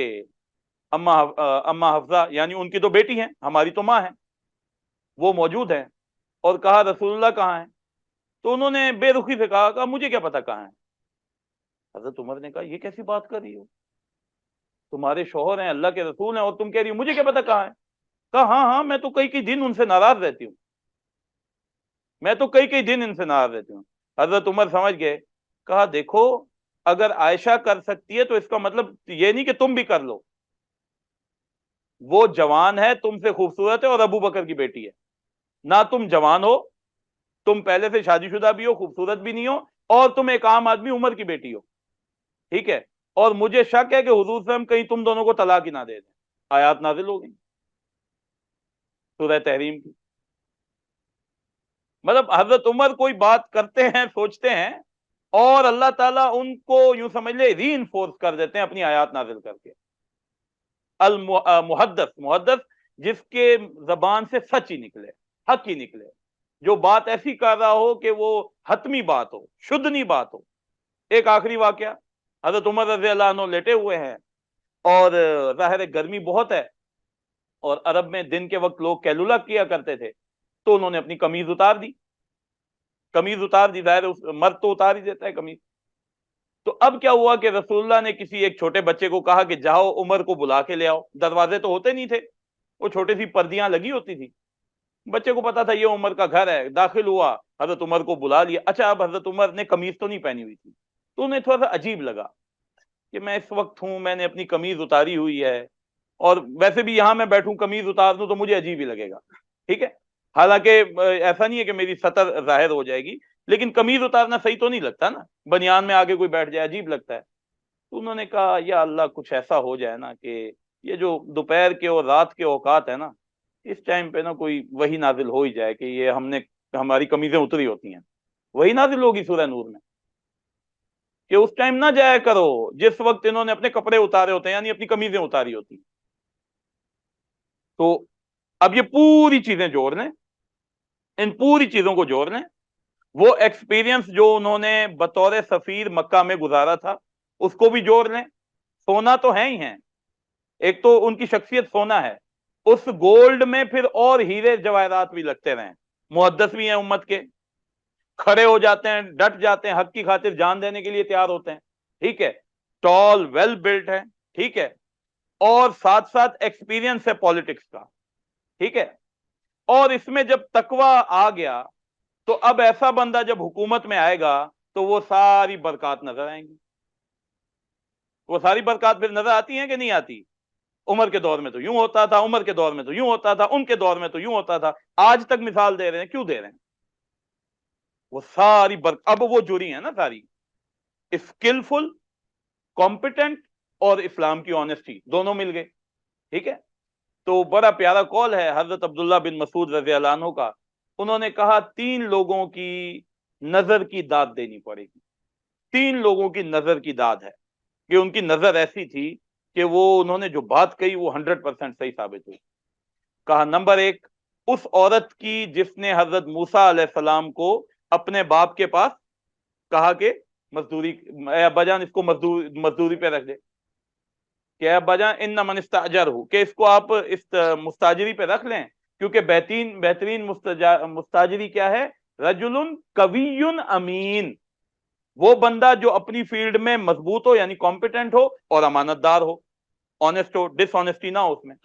اما حفصہ، یعنی ان کی تو بیٹی ہیں، ہماری تو ماں ہے، وہ موجود ہیں، اور کہا رسول اللہ کہاں ہیں؟ تو انہوں نے بے رخی سے کہا مجھے کیا پتا کہاں ہے. حضرت عمر نے کہا یہ کیسی بات کر رہی ہو، تمہارے شوہر ہیں، اللہ کے رسول ہیں، اور تم کہہ رہی ہو مجھے کیا پتا کہاں ہے؟ کہا ہاں ہاں، میں تو کئی دن ان سے ناراض رہتی ہوں، میں تو کئی دن ان سے ناراض رہتی ہوں. حضرت عمر سمجھ گئے، کہا دیکھو اگر عائشہ کر سکتی ہے تو اس کا مطلب یہ نہیں کہ تم بھی کر لو. وہ جوان ہے، تم سے خوبصورت ہے، اور ابو بکر کی بیٹی ہے. نہ تم جوان ہو، تم پہلے سے شادی شدہ بھی ہو، خوبصورت بھی نہیں ہو، اور تم ایک عام آدمی عمر کی بیٹی ہو. ٹھیک ہے. اور مجھے شک ہے کہ حضور صلی اللہ علیہ وسلم کہیں تم دونوں کو طلاق ہی نہ دے دیں. آیات نازل ہو گئی سورہ تحریم کی. مطلب حضرت عمر کوئی بات کرتے ہیں، سوچتے ہیں، اور اللہ تعالیٰ ان کو یوں سمجھ لے ری انفورس کر دیتے ہیں اپنی آیات نازل کر کے. محدث جس کے زبان سے سچ ہی نکلے، حق ہی نکلے، جو بات ایسی کر رہا ہو کہ وہ حتمی بات ہو، شدنی بات ہو. ایک آخری واقعہ، حضرت عمر رضی اللہ عنہ لیٹے ہوئے ہیں، اور ظاہر گرمی بہت ہے، اور عرب میں دن کے وقت لوگ کیلولا کیا کرتے تھے، تو انہوں نے اپنی قمیض اتار دی. ظاہر مرد تو اتار ہی دیتا ہے قمیض. تو اب کیا ہوا کہ رسول اللہ نے کسی ایک چھوٹے بچے کو کہا کہ جاؤ عمر کو بلا کے لے آؤ. دروازے تو ہوتے نہیں تھے، وہ چھوٹی سی پردیاں لگی ہوتی تھی. بچے کو پتا تھا یہ عمر کا گھر ہے، داخل ہوا، حضرت عمر کو بلا لیا. اچھا، اب حضرت عمر نے قمیض تو نہیں پہنی ہوئی تھی، تو انہیں تھوڑا سا عجیب لگا کہ میں اس وقت ہوں، میں نے اپنی قمیض اتاری ہوئی ہے، اور ویسے بھی یہاں میں بیٹھوں قمیض اتار دوں تو مجھے عجیب ہی لگے گا. ٹھیک ہے، حالانکہ ایسا نہیں ہے کہ میری سطر ظاہر ہو جائے گی، لیکن قمیض اتارنا صحیح تو نہیں لگتا نا، بنیان میں آگے کوئی بیٹھ جائے عجیب لگتا ہے. تو انہوں نے کہا یا اللہ کچھ ایسا ہو جائے نا کہ یہ جو دوپہر کے اور رات کے اوقات ہے نا، اس ٹائم پہ نا کوئی وحی نازل ہو ہی جائے کہ یہ ہماری قمیضیں اتری ہوتی ہیں. وہی نازل ہوگی سورہ نور میں کہ اس ٹائم نہ جایا کرو جس وقت انہوں نے اپنے کپڑے اتارے ہوتے ہیں، یعنی اپنی قمیضیں اتاری ہوتی ہیں. تو اب یہ پوری چیزیں جوڑ لیں، ان پوری چیزوں کو جوڑ لیں. وہ ایکسپیرینس جو انہوں نے بطور سفیر مکہ میں گزارا تھا اس کو بھی جوڑ لیں. سونا تو ہے ہی ہیں، ایک تو ان کی شخصیت سونا ہے، اس گولڈ میں پھر اور ہیرے جواہرات بھی لگتے رہیں. محدث بھی ہیں امت کے، کھڑے ہو جاتے ہیں، ڈٹ جاتے ہیں، حق کی خاطر جان دینے کے لیے تیار ہوتے ہیں. ٹھیک ہے، ٹال ویل بلٹ ہے. ٹھیک ہے، اور ساتھ ساتھ ایکسپیرینس ہے پالیٹکس کا. ٹھیک ہے، اور اس میں جب تقوی آ گیا تو اب ایسا بندہ جب حکومت میں آئے گا تو وہ ساری برکات نظر آئیں گی. وہ ساری برکات پھر نظر آتی ہیں کہ نہیں آتی؟ عمر کے دور میں تو یوں ہوتا تھا، عمر کے دور میں تو یوں ہوتا تھا، ان کے دور میں تو یوں ہوتا تھا. آج تک مثال دے رہے ہیں، کیوں دے رہے ہیں؟ وہ ساری اب وہ جڑی ہیں نا ساری، اسکلفل، کمپیٹنٹ اور اسلام کی آنےسٹی دونوں مل گئے. ٹھیک ہے. تو بڑا پیارا قول ہے حضرت عبداللہ بن مسعود رضی اللہ عنہ کا. انہوں نے کہا 3 لوگوں کی نظر کی داد دینی پڑے گی. 3 لوگوں کی نظر کی داد ہے کہ ان کی نظر ایسی تھی کہ وہ انہوں نے جو بات کہی وہ 100% صحیح ثابت ہوئی. کہا نمبر 1 اس عورت کی جس نے حضرت موسیٰ علیہ السلام کو اپنے باپ کے پاس کہا کہ مزدوری، اے ابا جان اس کو مزدوری پہ رکھ دے، کہ اے ابا جان ان من استاجر ہو، کہ اس کو آپ اس مستاجری پہ رکھ لیں، کیونکہ بہترین مستاجری کیا ہے؟ رجل قوی امین، وہ بندہ جو اپنی فیلڈ میں مضبوط ہو، یعنی کمپیٹنٹ ہو اور امانت دار ہو، آنےسٹ ہو، ڈس آنےسٹی نہ ہو اس میں.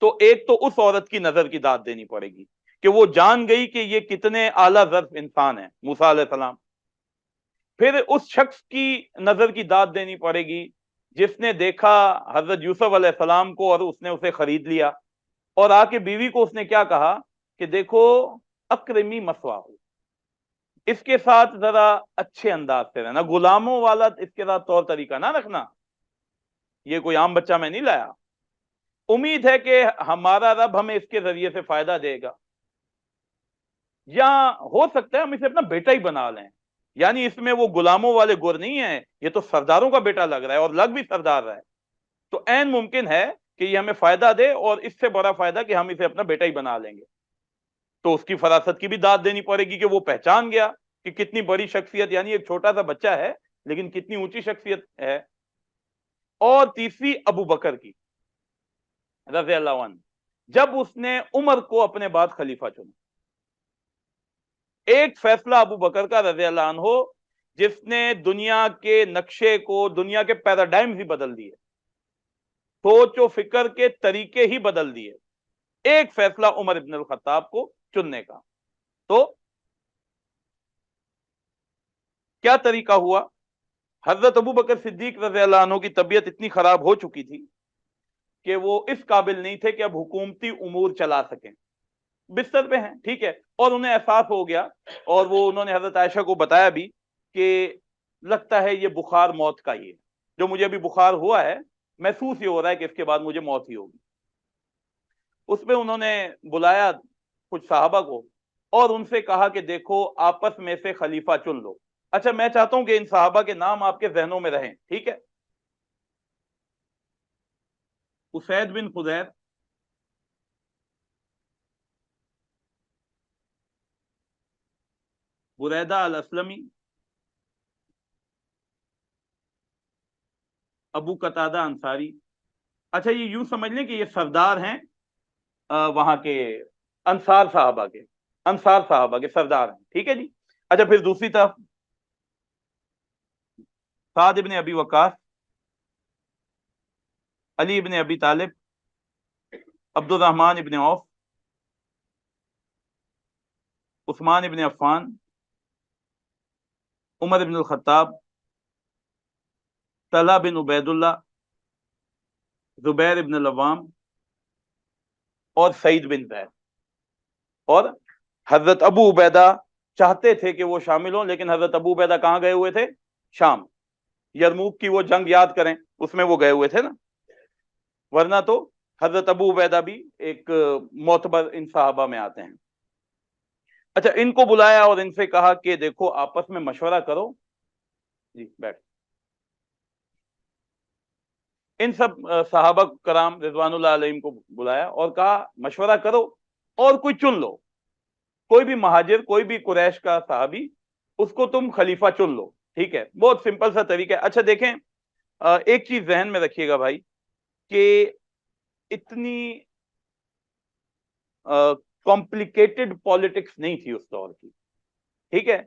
تو ایک تو اس عورت کی نظر کی داد دینی پڑے گی کہ وہ جان گئی کہ یہ کتنے اعلیٰ ظرف انسان ہیں موسیٰ علیہ السلام. پھر اس شخص کی نظر کی داد دینی پڑے گی جس نے دیکھا حضرت یوسف علیہ السلام کو اور اس نے اسے خرید لیا، اور آ کے بیوی کو اس نے کیا کہا کہ دیکھو اکرمی مسواہ، اس کے ساتھ ذرا اچھے انداز سے رہنا، غلاموں والا اس کے ساتھ طور طریقہ نہ رکھنا، یہ کوئی عام بچہ میں نہیں لایا. امید ہے کہ ہمارا رب ہمیں اس کے ذریعے سے فائدہ دے گا، یا ہو سکتا ہے ہم اسے اپنا بیٹا ہی بنا لیں. یعنی اس میں وہ غلاموں والے گر نہیں ہیں، یہ تو سرداروں کا بیٹا لگ رہا ہے اور لگ بھی سردار رہا ہے. تو عین ممکن ہے کہ یہ ہمیں فائدہ دے، اور اس سے بڑا فائدہ کہ ہم اسے اپنا بیٹا ہی بنا لیں گے. تو اس کی فراست کی بھی داد دینی پڑے گی کہ وہ پہچان گیا کہ کتنی بڑی شخصیت، یعنی ایک چھوٹا سا بچہ ہے لیکن کتنی اونچی شخصیت ہے. اور تیسری ابو بکر کی رضی اللہ عنہ، جب اس نے عمر کو اپنے بعد خلیفہ چنا. ایک فیصلہ ابو بکر کا رضی اللہ عنہ جس نے دنیا کے نقشے کو، دنیا کے پیراڈائمز ہی بدل دیے، سوچ و فکر کے طریقے ہی بدل دیے. ایک فیصلہ عمر ابن الخطاب کو چننے کا. تو کیا طریقہ ہوا؟ حضرت ابو بکر صدیق رضی اللہ عنہ کی طبیعت اتنی خراب ہو چکی تھی کہ وہ اس قابل نہیں تھے کہ اب حکومتی امور چلا سکیں. بستر پہ ہیں، ٹھیک ہے، اور انہیں احساس ہو گیا، اور وہ انہوں نے حضرت عائشہ کو بتایا بھی کہ لگتا ہے یہ بخار موت کا ہی ہے، جو مجھے ابھی بخار ہوا ہے محسوس یہ ہو رہا ہے کہ اس کے بعد مجھے موت ہی ہوگی. اس پہ انہوں نے بلایا کچھ صحابہ کو اور ان سے کہا کہ دیکھو آپس میں سے خلیفہ چن لو. اچھا میں چاہتا ہوں کہ ان صحابہ کے نام آپ کے ذہنوں میں رہیں، ٹھیک ہے؟ اسید بن خضیر، بریدہ الاسلمی، ابو قتادہ انصاری. اچھا یہ یوں سمجھ لیں کہ یہ سردار ہیں وہاں کے انصار صحابہ کے سردار ہیں، ٹھیک ہے جی. اچھا پھر دوسری طرف سعد ابن ابی وقاص، علی ابن ابی طالب، عبد الرحمن ابن عوف، عثمان ابن عفان، عمر ابن الخطاب، طلحہ بن عبید اللہ، زبیر ابن العوام، اور سعید بن زید. اور حضرت ابو عبیدہ چاہتے تھے کہ وہ شامل ہوں، لیکن حضرت ابو عبیدہ کہاں گئے ہوئے تھے؟ شام. یرموک کی وہ جنگ یاد کریں، اس میں وہ گئے ہوئے تھے نا، ورنہ تو حضرت ابو عبیدہ بھی ایک معتبر ان صحابہ میں آتے ہیں. اچھا ان کو بلایا اور ان سے کہا کہ دیکھو آپس میں مشورہ کرو. جی بیٹھ. ان سب صحابہ کرام رضوان اللہ علیہم کو بلایا اور کہا مشورہ کرو اور کوئی چن لو، کوئی بھی مہاجر، کوئی بھی قریش کا صحابی، اس کو تم خلیفہ چن لو، ٹھیک ہے؟ بہت سمپل سا طریقہ ہے. اچھا دیکھیں ایک چیز ذہن میں رکھیے گا بھائی کہ اتنی کمپلیکیٹڈ پالیٹکس نہیں تھی اس دور کی، ٹھیک ہے؟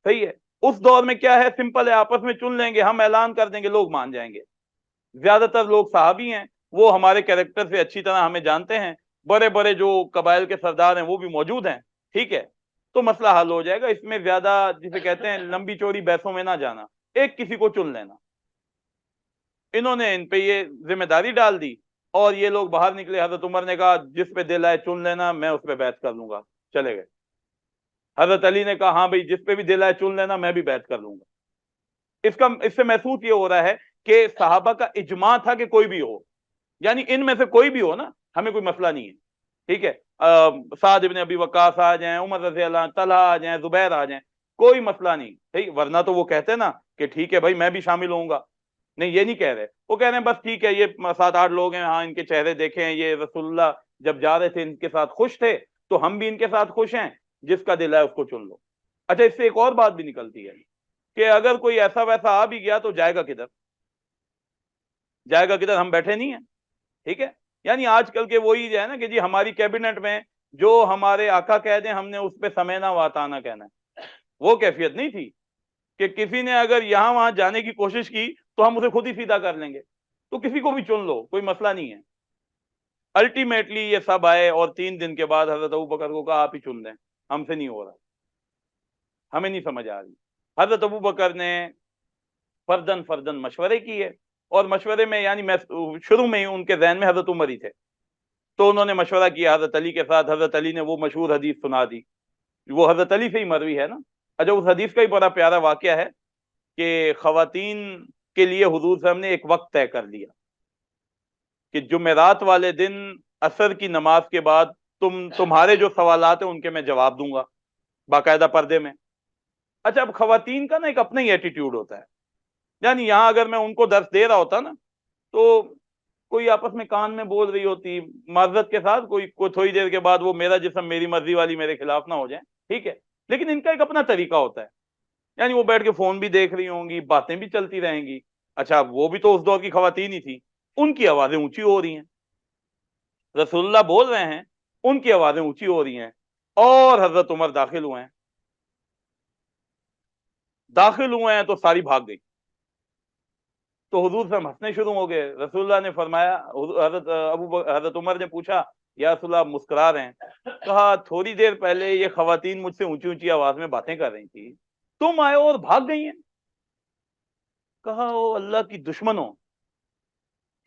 صحیح ہے. اس دور میں کیا ہے، سمپل ہے، آپس میں چن لیں گے، ہم اعلان کر دیں گے، لوگ مان جائیں گے. زیادہ تر لوگ صحابی ہیں، وہ ہمارے کیریکٹر سے اچھی طرح ہمیں جانتے ہیں، بڑے بڑے جو قبائل کے سردار ہیں وہ بھی موجود ہیں، ٹھیک ہے؟ تو مسئلہ حل ہو جائے گا. اس میں زیادہ جسے کہتے ہیں لمبی چوڑی بحثوں میں نہ جانا, ایک کسی کو چن لینا. انہوں نے ان پہ یہ ذمہ داری ڈال دی اور یہ لوگ باہر نکلے. حضرت عمر نے کہا جس پہ دل آئے چن لینا, میں اس پہ بیعت کر لوں گا. چلے گئے. حضرت علی نے کہا ہاں بھائی جس پہ بھی دل آئے چن لینا, میں بھی بیعت کر لوں گا. اس سے محسوس یہ ہو رہا ہے کہ صحابہ کا اجماع تھا کہ کوئی بھی ہو, یعنی ان میں سے کوئی بھی ہو نا, ہمیں کوئی مسئلہ نہیں ہے. ٹھیک ہے, سعد ابن ابی وقاص آ جائیں, عمر رضی اللہ عنہ, طلحہ آ جائیں, زبیر آ جائیں, کوئی مسئلہ نہیں. ٹھیک, ورنہ تو وہ کہتے نا کہ ٹھیک ہے بھائی میں بھی شامل ہوں گا. نہیں, یہ نہیں کہہ رہے. وہ کہہ رہے ہیں بس ٹھیک ہے یہ 7-8 لوگ ہیں, ہاں ان کے چہرے دیکھیں, یہ رسول اللہ جب جا رہے تھے ان کے ساتھ خوش تھے, تو ہم بھی ان کے ساتھ خوش ہیں, جس کا دل ہے اس کو چن لو. اچھا, اس سے ایک اور بات بھی نکلتی ہے کہ اگر کوئی ایسا ویسا آ بھی گیا تو جائے گا کدھر؟ جائے گا کدھر؟ ہم بیٹھے نہیں ہیں. ٹھیک ہے, یعنی آج کل کے وہی ہے نا کہ جی ہماری کیبنٹ میں جو ہمارے آقا کہہ دیں ہم نے اس پہ سمینا واتانا کہنا ہے. وہ کیفیت نہیں تھی کہ کسی نے اگر یہاں وہاں جانے کی کوشش کی تو ہم اسے خود ہی سیدھا کر لیں گے. تو کسی کو بھی چن لو, کوئی مسئلہ نہیں ہے. الٹیمیٹلی یہ سب آئے اور 3 دن کے بعد حضرت ابوبکر کو کہا آپ ہی چن لیں, ہم سے نہیں ہو رہا, ہمیں نہیں سمجھ آ رہی. حضرت ابوبکر نے فردن مشورے کیے, اور مشورے میں یعنی میں شروع میں ہی ان کے ذہن میں حضرت عمر ہی تھے, تو انہوں نے مشورہ کیا حضرت علی کے ساتھ. حضرت علی نے وہ مشہور حدیث سنا دی, وہ حضرت علی سے ہی مروی ہے نا. اچھا, اس حدیث کا ہی بڑا پیارا واقعہ ہے کہ خواتین کے لیے حضور صاحب نے ایک وقت طے کر لیا کہ جمعرات والے دن عصر کی نماز کے بعد تمہارے جو سوالات ہیں ان کے میں جواب دوں گا باقاعدہ پردے میں. اچھا, اب خواتین کا نا ایک اپنا ہی ایٹیٹیوڈ ہوتا ہے, یعنی یہاں اگر میں ان کو درس دے رہا ہوتا نا تو کوئی آپس میں کان میں بول رہی ہوتی معذرت کے ساتھ, کوئی تھوڑی دیر کے بعد وہ میرا جسم میری مرضی والی میرے خلاف نہ ہو جائیں. ٹھیک ہے, لیکن ان کا ایک اپنا طریقہ ہوتا ہے, یعنی وہ بیٹھ کے فون بھی دیکھ رہی ہوں گی, باتیں بھی چلتی رہیں گی. اچھا, وہ بھی تو اس دور کی خواتین ہی تھی, ان کی آوازیں اونچی ہو رہی ہیں, رسول اللہ بول رہے ہیں, ان کی آوازیں اونچی ہو رہی ہیں, اور حضرت عمر داخل ہوئے ہیں تو ساری بھاگ گئی. تو حضور سے ہنسنے شروع ہو گئے. رسول اللہ نے فرمایا, حضرت عمر نے پوچھا یا رسول اللہ مسکرا رہے ہیں؟ کہا تھوڑی دیر پہلے یہ خواتین مجھ سے اونچی اونچی آواز میں باتیں کر رہی تھی, تم آئے اور بھاگ گئی ہیں. کہا او اللہ کی دشمنوں,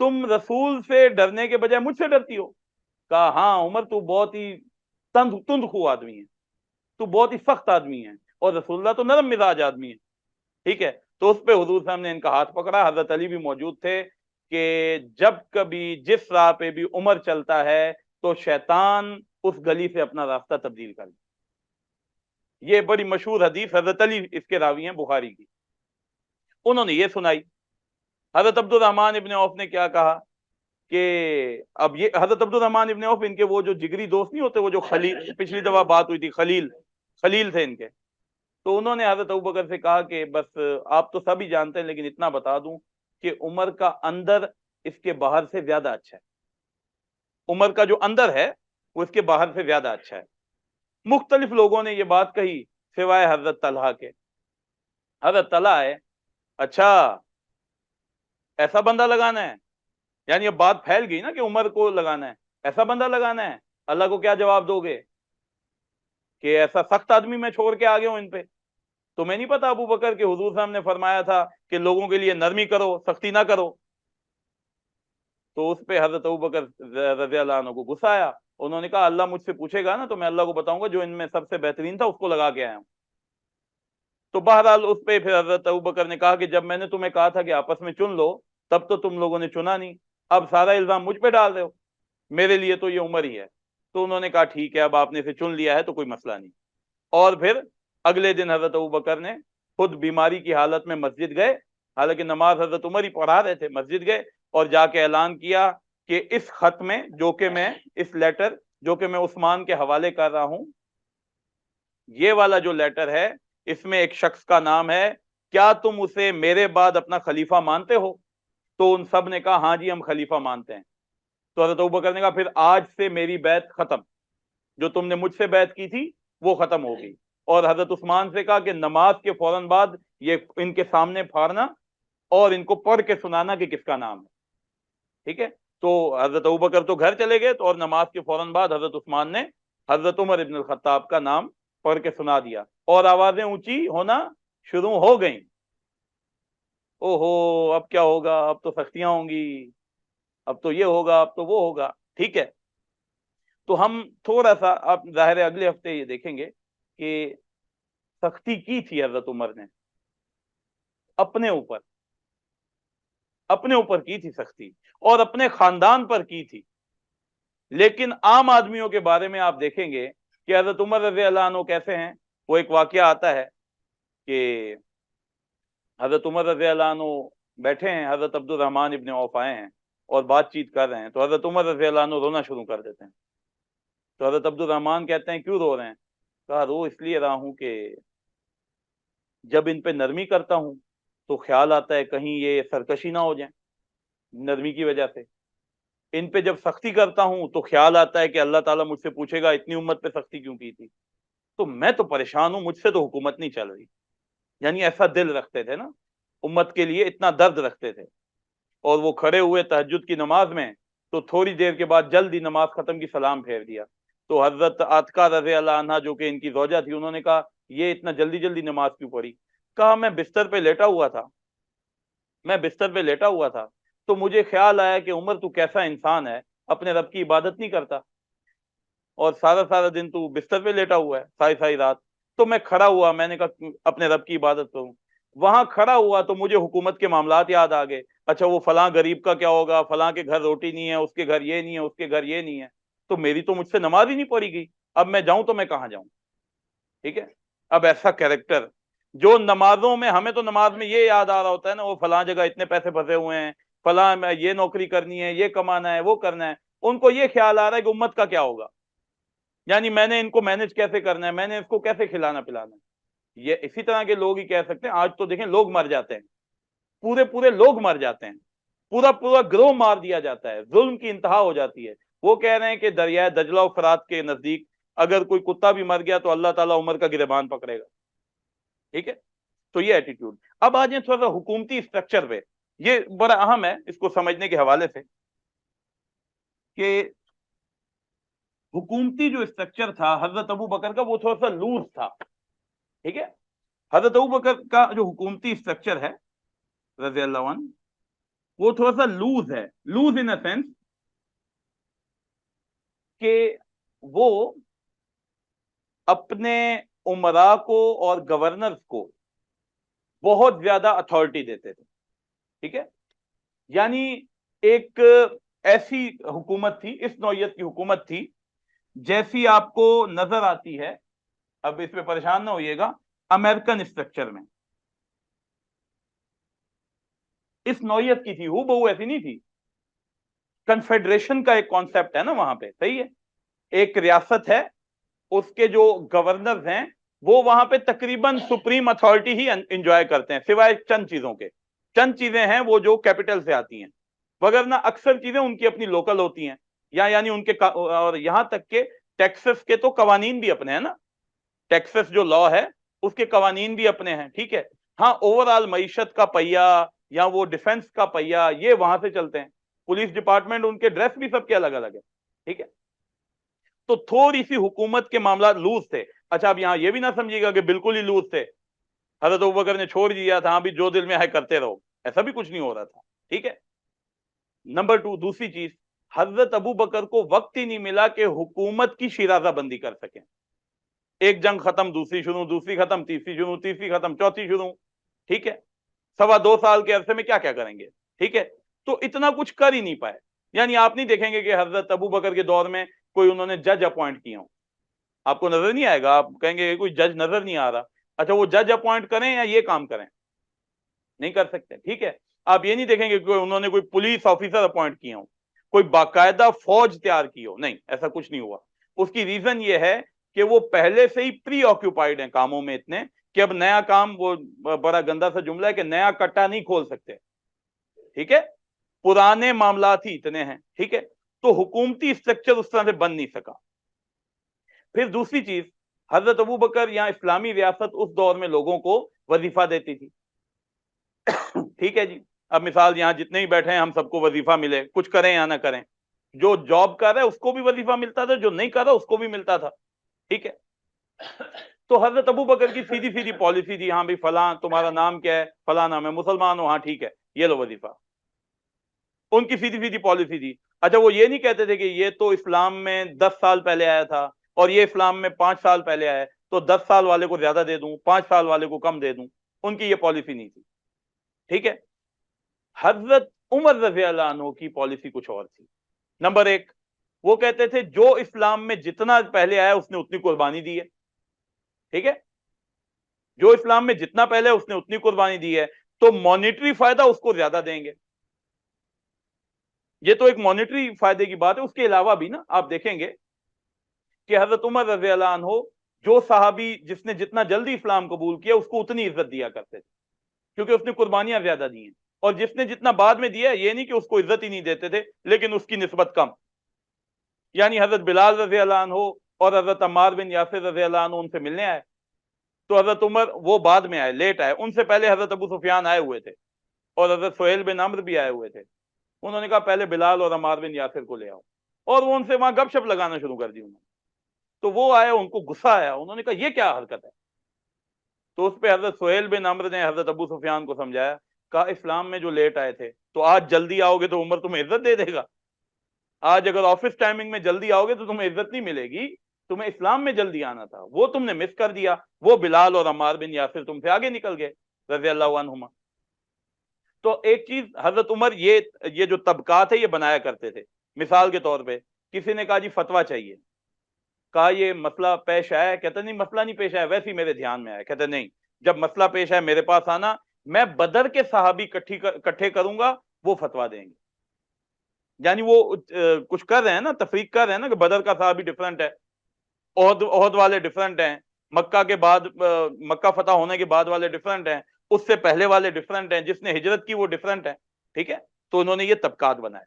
تم رسول سے ڈرنے کے بجائے مجھ سے ڈرتی ہو. کہا ہاں عمر, تو بہت ہی تند خو آدمی ہے, تو بہت ہی سخت آدمی ہے, اور رسول اللہ تو نرم مزاج آدمی ہے. ٹھیک ہے, تو اس پہ حضور صاحب نے ان کا ہاتھ پکڑا. حضرت علی بھی موجود تھے کہ جب کبھی جس راہ پہ بھی عمر چلتا ہے تو شیطان اس گلی سے اپنا راستہ تبدیل کر لے. یہ بڑی مشہور حدیث, حضرت علی اس کے راوی ہیں بخاری کی. انہوں نے یہ سنائی. حضرت عبد الرحمن ابن عوف نے کیا کہا کہ اب یہ حضرت عبد الرحمن ابن عوف ان کے وہ جو جگری دوست نہیں ہوتے, وہ جو خلیل, پچھلی دفعہ بات ہوئی تھی, خلیل تھے ان کے. تو انہوں نے حضرت ابوبکر سے کہا کہ بس آپ تو سب ہی جانتے ہیں, لیکن اتنا بتا دوں کہ عمر کا اندر اس کے باہر سے زیادہ اچھا ہے. عمر کا جو اندر ہے وہ اس کے باہر سے زیادہ اچھا ہے. مختلف لوگوں نے یہ بات کہی سوائے حضرت طلحہ کے. حضرت طلحہ ہے, اچھا ایسا بندہ لگانا ہے, یعنی اب بات پھیل گئی نا کہ عمر کو لگانا ہے, ایسا بندہ لگانا ہے, اللہ کو کیا جواب دو گے کہ ایسا سخت آدمی میں چھوڑ کے آگے ہوں ان پہ؟ تمہیں نہیں پتا ابو بکر کے حضور صاحب نے فرمایا تھا کہ لوگوں کے لیے نرمی کرو, سختی نہ کرو. تو اس پہ حضرت ابوبکر رضی اللہ عنہ کو غصہ آیا. انہوں نے کہا اللہ مجھ سے پوچھے گا نا تو میں اللہ کو بتاؤں گا جو ان میں سب سے بہترین تھا اس کو لگا کے آیا ہوں. تو بہرحال اس پہ پھر حضرت ابوبکر نے کہا کہ جب میں نے تمہیں کہا تھا کہ آپس میں چن لو تب تو تم لوگوں نے چنا نہیں, اب سارا الزام مجھ پہ ڈال رہے ہو, میرے لیے تو یہ عمر ہی ہے. تو انہوں نے کہا ٹھیک ہے اب آپ نے اسے چن لیا ہے تو کوئی مسئلہ نہیں. اور پھر اگلے دن حضرت ابوبکر نے خود بیماری کی حالت میں مسجد گئے, حالانکہ نماز حضرت عمر ہی پڑھا رہے تھے, مسجد گئے اور جا کے اعلان کیا کہ اس خط میں جو کہ میں اس لیٹر جو کہ میں عثمان کے حوالے کر رہا ہوں, یہ والا جو لیٹر ہے اس میں ایک شخص کا نام ہے, کیا تم اسے میرے بعد اپنا خلیفہ مانتے ہو؟ تو ان سب نے کہا ہاں جی ہم خلیفہ مانتے ہیں. تو حضرت ابوبکر نے کہا پھر آج سے میری بیعت ختم, جو تم نے مجھ سے بیعت کی تھی وہ ختم ہو گئی. اور حضرت عثمان سے کہا کہ نماز کے فوراً بعد یہ ان کے سامنے پھاڑنا اور ان کو پڑھ کے سنانا کہ کس کا نام ہے. ٹھیک ہے, تو حضرت ابوبکر تو گھر چلے گئے, تو اور نماز کے فوراً بعد حضرت عثمان نے حضرت عمر ابن الخطاب کا نام پڑھ کے سنا دیا اور آوازیں اونچی ہونا شروع ہو گئیں. اوہو اب کیا ہوگا, اب تو سختیاں ہوں گی, اب تو یہ ہوگا, اب تو وہ ہوگا. ٹھیک ہے, تو ہم تھوڑا سا آپ ظاہر ہے اگلے ہفتے یہ دیکھیں گے کہ سختی کی تھی حضرت عمر نے اپنے اوپر کی تھی سختی, اور اپنے خاندان پر کی تھی. لیکن عام آدمیوں کے بارے میں آپ دیکھیں گے کہ حضرت عمر رضی اللہ عنہ کیسے ہیں. وہ ایک واقعہ آتا ہے کہ حضرت عمر رضی اللہ عنہ بیٹھے ہیں, حضرت عبد الرحمن ابن عوف آئے ہیں اور بات چیت کر رہے ہیں, تو حضرت عمر رضی اللہ عنہ رونا شروع کر دیتے ہیں. تو حضرت عبد الرحمن کہتے ہیں کیوں رو رہے ہیں؟ کہا رو اس لیے رہا ہوں کہ جب ان پہ نرمی کرتا ہوں تو خیال آتا ہے کہیں یہ سرکشی نہ ہو جائیں نرمی کی وجہ سے. ان پہ جب سختی کرتا ہوں تو خیال آتا ہے کہ اللہ تعالیٰ مجھ سے پوچھے گا اتنی امت پہ سختی کیوں کی تھی, تو میں تو پریشان ہوں, مجھ سے تو حکومت نہیں چل رہی. یعنی ایسا دل رکھتے تھے نا, امت کے لیے اتنا درد رکھتے تھے. اور وہ کھڑے ہوئے تہجد کی نماز میں, تو تھوڑی دیر کے بعد جلدی نماز ختم کی سلام پھیر دیا. تو حضرت عاتکہ رضی اللہ عنہا جو کہ ان کی زوجہ تھی, انہوں نے کہا یہ اتنا جلدی جلدی نماز کیوں پڑھی؟ کہا میں بستر پہ لیٹا ہوا تھا تو مجھے خیال آیا کہ عمر تو کیسا انسان ہے, اپنے رب کی عبادت نہیں کرتا اور سارا دن تو بستر پہ لیٹا ہوا ہے ساری رات. تو میں کھڑا ہوا, میں نے کہا اپنے رب کی عبادت کروں. وہاں کھڑا ہوا تو مجھے حکومت کے معاملات یاد آ گئے. اچھا وہ فلاں غریب کا کیا ہوگا, فلاں کے گھر روٹی نہیں ہے, اس کے گھر یہ نہیں ہے, اس کے گھر یہ نہیں ہے. تو میری تو مجھ سے نماز ہی نہیں پڑھی گئی, اب میں جاؤں تو میں کہاں جاؤں؟ ٹھیک ہے, اب ایسا کیریکٹر جو نمازوں میں, ہمیں تو نماز میں یہ یاد آ رہا ہوتا ہے نا وہ فلاں جگہ اتنے پیسے پھنسے ہوئے ہیں, فلاں میں یہ نوکری کرنی ہے, یہ کمانا ہے, وہ کرنا ہے. ان کو یہ خیال آ رہا ہے کہ امت کا کیا ہوگا, یعنی میں نے ان کو مینج کیسے کرنا ہے, میں نے اس کو کیسے کھلانا پلانا ہے. یہ اسی طرح کے لوگ ہی کہہ سکتے ہیں. آج تو دیکھیں لوگ مر جاتے ہیں, پورے لوگ مر جاتے ہیں, پورا گروہ مار دیا جاتا ہے, ظلم کی انتہا ہو جاتی ہے. وہ کہہ رہے ہیں کہ دریائے دجلہ و فرات کے نزدیک اگر کوئی کتا بھی مر گیا تو اللہ تعالیٰ عمر کا گریبان پکڑے گا. ٹھیک ہے, تو یہ ایٹیٹیوڈ. اب آ جائیں تھوڑا سا حکومتی اسٹرکچر پہ, یہ بڑا اہم ہے اس کو سمجھنے کے حوالے سے کہ حکومتی جو اسٹرکچر تھا حضرت ابو بکر کا وہ تھوڑا سا لوز تھا. ٹھیک ہے, حضرت ابو بکر کا جو حکومتی اسٹرکچر ہے رضی اللہ عنہ وہ تھوڑا سا لوز ہے. لوز ان اے سینس کہ وہ اپنے عمراء کو اور گورنرز کو بہت زیادہ اتھارٹی دیتے تھے. ٹھیک ہے, یعنی ایک ایسی حکومت تھی, اس نوعیت کی حکومت تھی جیسی آپ کو نظر آتی ہے, اب اس پہ پریشان نہ ہوئیے گا, امریکن اسٹرکچر میں اس نوعیت کی تھی, ہو بہو ایسی نہیں تھی. کنفیڈریشن کا ایک کانسیپٹ ہے نا وہاں پہ, صحیح ہے, ایک ریاست ہے, اس کے جو گورنرز ہیں وہ وہاں پہ تقریباً سپریم اتھارٹی ہی انجوائے کرتے ہیں, سوائے چند چیزوں کے. چند چیزیں ہیں وہ جو کیپٹل سے آتی ہیں, وگرنہ اکثر چیزیں ان کی اپنی لوکل ہوتی ہیں, یا یعنی ان کے, اور یہاں تک کہ ٹیکسس کے تو قوانین بھی اپنے ہیں نا, ٹیکسس جو لا ہے اس کے قوانین بھی اپنے ہیں. ٹھیک ہے, ہاں اوور آل معیشت کا پہیا یا وہ ڈیفنس کا پہیا یہ وہاں سے چلتے ہیں. پولیس ڈپارٹمنٹ ان کے ڈریس بھی سب کے الگ الگ ہے. ٹھیک ہے, تو تھوڑی سی حکومت کے معاملات لوز تھے. اچھا اب یہاں یہ بھی نہ سمجھیے گا کہ بالکل ہی لوز تھے, حضرت ابوبکر نے چھوڑ دیا تھا, ہاں بھی جو دل میں ہے کرتے رہو, ایسا بھی کچھ نہیں ہو رہا تھا. ٹھیک ہے, نمبر 2 دوسری چیز, حضرت ابو بکر کو وقت ہی نہیں ملا کہ حکومت کی شیرازہ بندی کر سکیں. ایک جنگ ختم, دوسری شروع, دوسری ختم, تیسری شروع, تیسری ختم, چوتھی شروع. ٹھیک ہے, 2.25 سال کے عرصے میں کیا کیا کریں گے. ٹھیک ہے, تو اتنا کچھ کر ہی نہیں پائے. یعنی آپ نہیں دیکھیں گے کہ حضرت ابو بکر کے دور میں کوئی انہوں نے جج اپوائنٹ کیا ہوں, آپ کو نظر نہیں آئے گا, آپ کہیں گے کوئی جج نظر نہیں آ رہا. اچھا وہ جج اپوائنٹ کریں یا یہ کام کریں, نہیں کر سکتے. ٹھیک ہے, آپ یہ نہیں دیکھیں گے کہ انہوں نے کوئی پولیس آفیسر اپوائنٹ کیا ہوں, کوئی باقاعدہ فوج تیار کی ہو, نہیں, ایسا کچھ نہیں ہوا. اس کی ریزن یہ ہے کہ وہ پہلے سے ہی پری آکوپائڈ ہیں کاموں میں اتنے کہ اب نیا کام, وہ بڑا گندا سا جملہ ہے کہ نیا کٹا نہیں کھول سکتے. ٹھیک ہے, پرانے معاملات ہی اتنے ہیں. ٹھیک ہے, تو حکومتی اسٹرکچر اس طرح سے بن نہیں سکا. پھر دوسری چیز, حضرت ابو بکر یا اسلامی ریاست اس دور میں لوگوں کو وظیفہ دیتی تھی. ٹھیک ہے جی, اب مثال یہاں جتنے ہی بیٹھے ہیں ہم سب کو وظیفہ ملے, کچھ کریں یا نہ کریں, جو جاب کر رہا ہے اس کو بھی وظیفہ ملتا تھا, جو نہیں کر رہا اس کو بھی ملتا تھا. ٹھیک ہے, تو حضرت ابو بکر کی سیدھی سیدھی پالیسی تھی، ہاں بھائی فلاں تمہارا نام کیا ہے، فلاں نام ہے، مسلمان ہو، ہاں ٹھیک ہے یہ لو وظیفہ، ان کی سیدھی سیدھی پالیسی تھی۔ اچھا وہ یہ نہیں کہتے تھے کہ یہ تو اسلام میں 10 سال پہلے آیا تھا اور یہ اسلام میں 5 سال پہلے آیا ہے، تو 10 سال والے کو زیادہ دے دوں، 5 سال والے کو کم دے دوں، ان کی یہ پالیسی نہیں تھی، ٹھیک ہے۔ حضرت عمر رضی اللہ عنہ کی پالیسی کچھ اور تھی۔ نمبر ایک، وہ کہتے تھے جو اسلام میں جتنا پہلے آیا اس نے اتنی قربانی دی ہے، ٹھیک ہے، جو اسلام میں جتنا پہلے اس نے اتنی قربانی دی ہے، تو مانیٹری فائدہ اس کو زیادہ دیں گے۔ یہ تو ایک مانیٹری فائدے کی بات ہے، اس کے علاوہ بھی نا آپ دیکھیں گے کہ حضرت عمر رضی اللہ عنہ جو صحابی جس نے جتنا جلدی اسلام قبول کیا اس کو اتنی عزت دیا کرتے تھے، کیونکہ اس نے قربانیاں زیادہ دی ہیں، اور جس نے جتنا بعد میں دیا یہ نہیں کہ اس کو عزت ہی نہیں دیتے تھے، لیکن اس کی نسبت کم۔ یعنی حضرت بلال رضی اللہ عنہ اور حضرت عمار بن یاسر رضی اللہ عنہ ان سے ملنے آئے، تو حضرت عمر وہ بعد میں آئے، لیٹ آئے، ان سے پہلے حضرت ابو سفیان آئے ہوئے تھے اور حضرت سہیل بن عمرو بھی آئے ہوئے تھے۔ انہوں نے کہا پہلے بلال اور عمار بن یاسر کو لے آؤ، اور وہ ان سے وہاں گپ شپ لگانا شروع کر دی انہوں نے۔ تو وہ آئے، ان کو غصہ آیا، انہوں نے کہا یہ کیا حرکت ہے؟ تو اس پہ حضرت سہیل بن عمرو نے حضرت ابو سفیان کو سمجھایا، کہا اسلام میں جو لیٹ آئے تھے تو آج جلدی آؤ گے تو عمر تمہیں عزت دے دے گا، آج اگر آفس ٹائمنگ میں جلدی آؤ گے تو تمہیں عزت نہیں ملے گی، تمہیں اسلام میں جلدی آنا تھا، وہ تم نے مس کر دیا، وہ بلال اور عمار بن یاسر تم سے آگے نکل گئے رضی اللہ عنہما۔ تو ایک چیز حضرت عمر یہ جو طبقات ہے یہ بنایا کرتے تھے۔ مثال کے طور پہ کسی نے کہا جی فتویٰ چاہیے، کہا یہ مسئلہ پیش آیا ہے، کہتے نہیں مسئلہ نہیں پیش آیا، ویسے ہی میرے دھیان میں آیا، کہتے نہیں جب مسئلہ پیش آئے میرے پاس آنا، میں بدر کے صحابی اکٹھے کروں گا، وہ فتویٰ دیں گے۔ یعنی وہ کچھ کر رہے ہیں نا، تفریق کر رہے ہیں نا کہ بدر کا صحابی ڈفرنٹ ہے، عہد والے ڈفرنٹ ہیں، مکہ کے بعد مکہ فتح ہونے کے بعد والے ڈفرنٹ ہیں، اس سے پہلے والے ڈفرنٹ ہیں، جس نے ہجرت کی وہ ڈفرنٹ ہے، ٹھیک ہے۔ تو انہوں نے یہ طبقات بنائے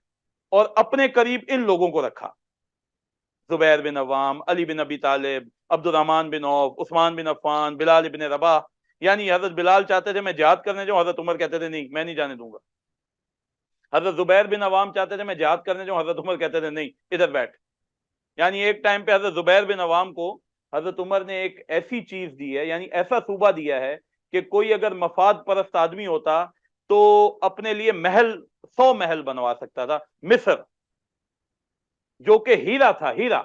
اور اپنے قریب ان لوگوں کو رکھا، زبیر بن عوام، علی بن ابی طالب، عبد الرحمن بن عوف، عثمان بن عفان، بلال بن رباح۔ یعنی حضرت بلال چاہتے تھے میں جہاد کرنے جاؤں، حضرت عمر کہتے تھے نہیں میں نہیں جانے دوں گا۔ حضرت زبیر بن عوام چاہتے تھے میں جہاد کرنے جاؤں، حضرت عمر کہتے تھے نہیں ادھر بیٹھ۔ یعنی ایک ٹائم پہ حضرت زبیر بن عوام کو حضرت عمر نے ایک ایسی چیز دی ہے، یعنی ایسا صوبہ دیا ہے کہ کوئی اگر مفاد پرست آدمی ہوتا تو اپنے لیے محل 100 محل بنوا سکتا تھا۔ مصر جو کہ ہیرا تھا، ہیرا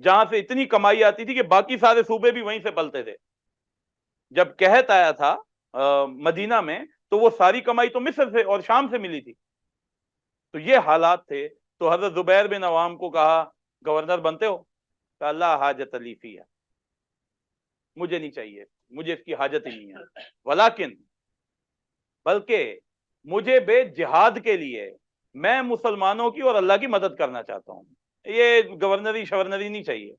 جہاں سے اتنی کمائی آتی تھی کہ باقی سارے صوبے بھی وہیں سے پلتے تھے، جب قحط آیا تھا مدینہ میں تو وہ ساری کمائی تو مصر سے اور شام سے ملی تھی۔ تو یہ حالات تھے، تو حضرت زبیر بن عوام کو کہا گورنر بنتے ہو؟ کہ اللہ حاجت علی فی ہے، مجھے نہیں چاہیے، مجھے اس کی حاجت ہی نہیں ہے، ولیکن بلکہ مجھے بے جہاد کے لیے میں مسلمانوں کی اور اللہ کی مدد کرنا چاہتا ہوں، یہ گورنری شورنری نہیں چاہیے۔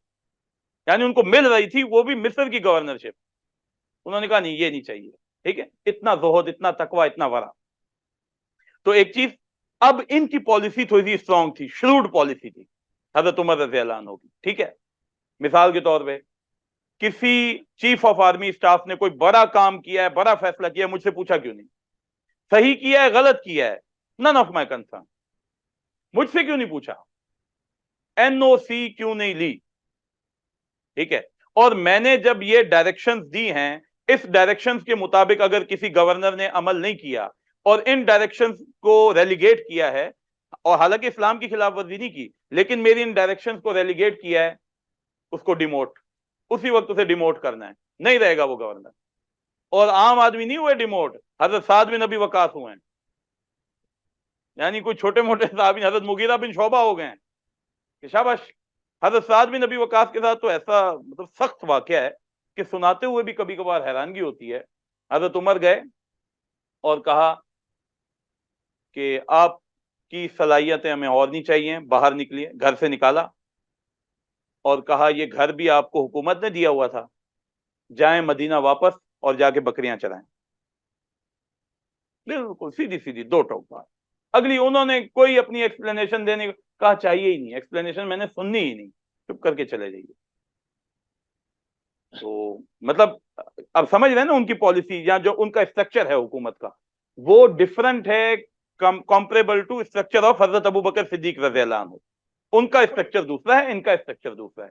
یعنی ان کو مل رہی تھی وہ بھی مصر کی گورنرشپ، انہوں نے کہا نہیں یہ نہیں چاہیے، ٹھیک ہے۔ اتنا زہد، اتنا تقوی، اتنا ورع۔ تو ایک چیز، اب ان کی پالیسی تھوڑی اسٹرانگ تھی، شروڈ پالیسی تھی حضرت عمر رضی اللہ عنہ کی، ٹھیک ہے۔ مثال کے طور پہ کسی چیف آف آرمی اسٹاف نے کوئی بڑا کام کیا ہے، بڑا فیصلہ کیا ہے، مجھ سے پوچھا کیوں نہیں؟ صحیح کیا ہے غلط کیا ہے، نن آف مائی کنسرن، مجھ سے کیوں نہیں پوچھا؟ این او سی کیوں نہیں لی؟ ٹھیک ہے۔ اور میں نے جب یہ ڈائریکشنز دی ہیں، اس ڈائریکشنز کے مطابق اگر کسی گورنر نے عمل نہیں کیا اور ان ڈائریکشنز کو ریلیگیٹ کیا ہے، اور حالانکہ اسلام کی خلاف ورزی نہیں کی لیکن میری ان ڈائریکشنز کو ریلیگیٹ کیا ہے، اس کو ڈیموٹ، اسی وقت اسے ڈیموٹ کرنا ہے، نہیں رہے گا وہ گورنر۔ اور عام آدمی نہیں ہوئے ڈیموٹ، حضرت سعد بن ابی وقاص ہوئے ہیں، یعنی کوئی چھوٹے موٹے صحابی، حضرت مغیرہ بن شعبہ ہو گئے ہیں کہ شاباش۔ حضرت سعد بن ابی وقاص کے ساتھ تو ایسا مطلب سخت واقعہ ہے کہ سناتے ہوئے بھی کبھی کبھار حیرانگی ہوتی ہے۔ حضرت عمر گئے اور کہا کہ آپ کی صلاحیتیں ہمیں اور نہیں چاہیے، باہر نکلیے، گھر سے نکالا اور کہا یہ گھر بھی آپ کو حکومت نے دیا ہوا تھا، جائیں مدینہ واپس اور جا کے بکریاں چرائیں۔ بالکل سیدھی سیدھی دو ٹوک بات۔ اگلی انہوں نے کوئی اپنی ایکسپلینیشن دینے کہا چاہیے ہی نہیں، ایکسپلینیشن میں نے سننی ہی نہیں، چپ کر کے چلے جائیے۔ تو مطلب اب سمجھ رہے ہیں نا ان کی پالیسی یا جو ان کا اسٹرکچر ہے حکومت کا، وہ ڈفرنٹ ہے کمپریبل ٹو اسٹرکچر آف حضرت ابو بکر صدیق رضی اللہ عنہ۔ ان کا اسٹرکچر دوسرا ہے، ان کا اسٹرکچر دوسرا ہے۔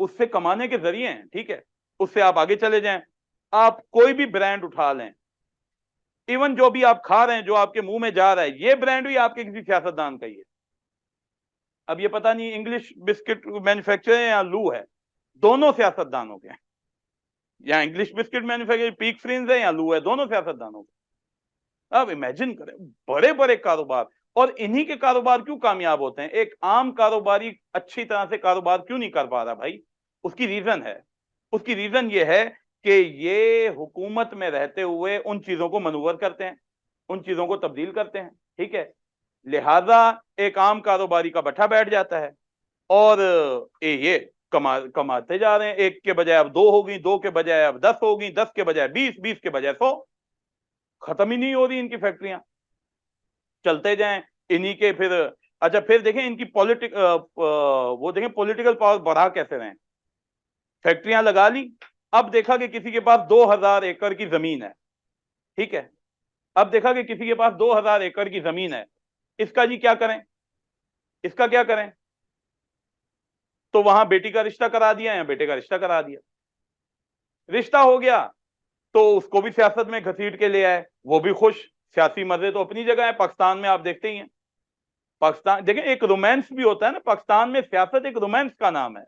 اس سے کمانے کے ذریعے ہیں، ٹھیک ہے، اس سے آپ آگے چلے جائیں. آپ کوئی بھی برانڈ اٹھا لیں، ایون جو بھی آپ کھا رہے ہیں، جو آپ کے منہ میں جا رہا ہے، یہ برانڈ بھی آپ کے کسی سیاستدان کا ہی ہے. اب یہ پتہ نہیں انگلش بسکٹ مینوفیکچر ہے یا لو ہے، دونوں سیاستدانوں کے ہیں. یا انگلش بسکٹ مینوفیکچر پیک فرینز ہے یا لو ہے، دونوں سیاستدانوں کے. اب امیجن کریں بڑے بڑے کاروبار، اور انہی کے کاروبار کیوں کامیاب ہوتے ہیں؟ ایک عام کاروباری اچھی طرح سے کاروبار کیوں نہیں کر پا رہا بھائی؟ اس کی ریزن ہے. اس کی ریزن یہ ہے کہ یہ حکومت میں رہتے ہوئے ان چیزوں کو منور کرتے ہیں، ان چیزوں کو تبدیل کرتے ہیں، ٹھیک ہے. لہذا ایک عام کاروباری کا بٹھا بیٹھ جاتا ہے، اور یہ کماتے جا رہے ہیں. ایک کے بجائے اب 2 ہوگی، 2 کے بجائے اب 10 ہوگی، 10 کے بجائے 20، 20 کے بجائے 100. ختم ہی نہیں ہو رہی ان کی فیکٹریاں، چلتے جائیں انہی کے. پھر اچھا پھر دیکھیں ان کی وہ دیکھیں پولیٹیکل پاور بڑھا کیسے رہے ہیں. فیکٹریاں لگا لی، اب دیکھا کہ کسی کے پاس 2000 ایکڑ کی زمین ہے، ٹھیک ہے. اب دیکھا کہ کسی کے پاس 2000 ایکڑ کی زمین ہے، اس کا جی کیا کریں، اس کا کیا کریں؟ تو وہاں بیٹی کا رشتہ کرا دیا یا بیٹے کا رشتہ کرا دیا. رشتہ ہو گیا تو اس کو بھی سیاست میں گھسیٹ کے لے آئے، وہ بھی خوش. سیاسی مزے تو اپنی جگہ ہے. پاکستان میں آپ دیکھتے ہی ہیں، پاکستان دیکھیں ایک رومانس بھی ہوتا ہے نا، پاکستان میں سیاست ایک رومانس کا نام ہے.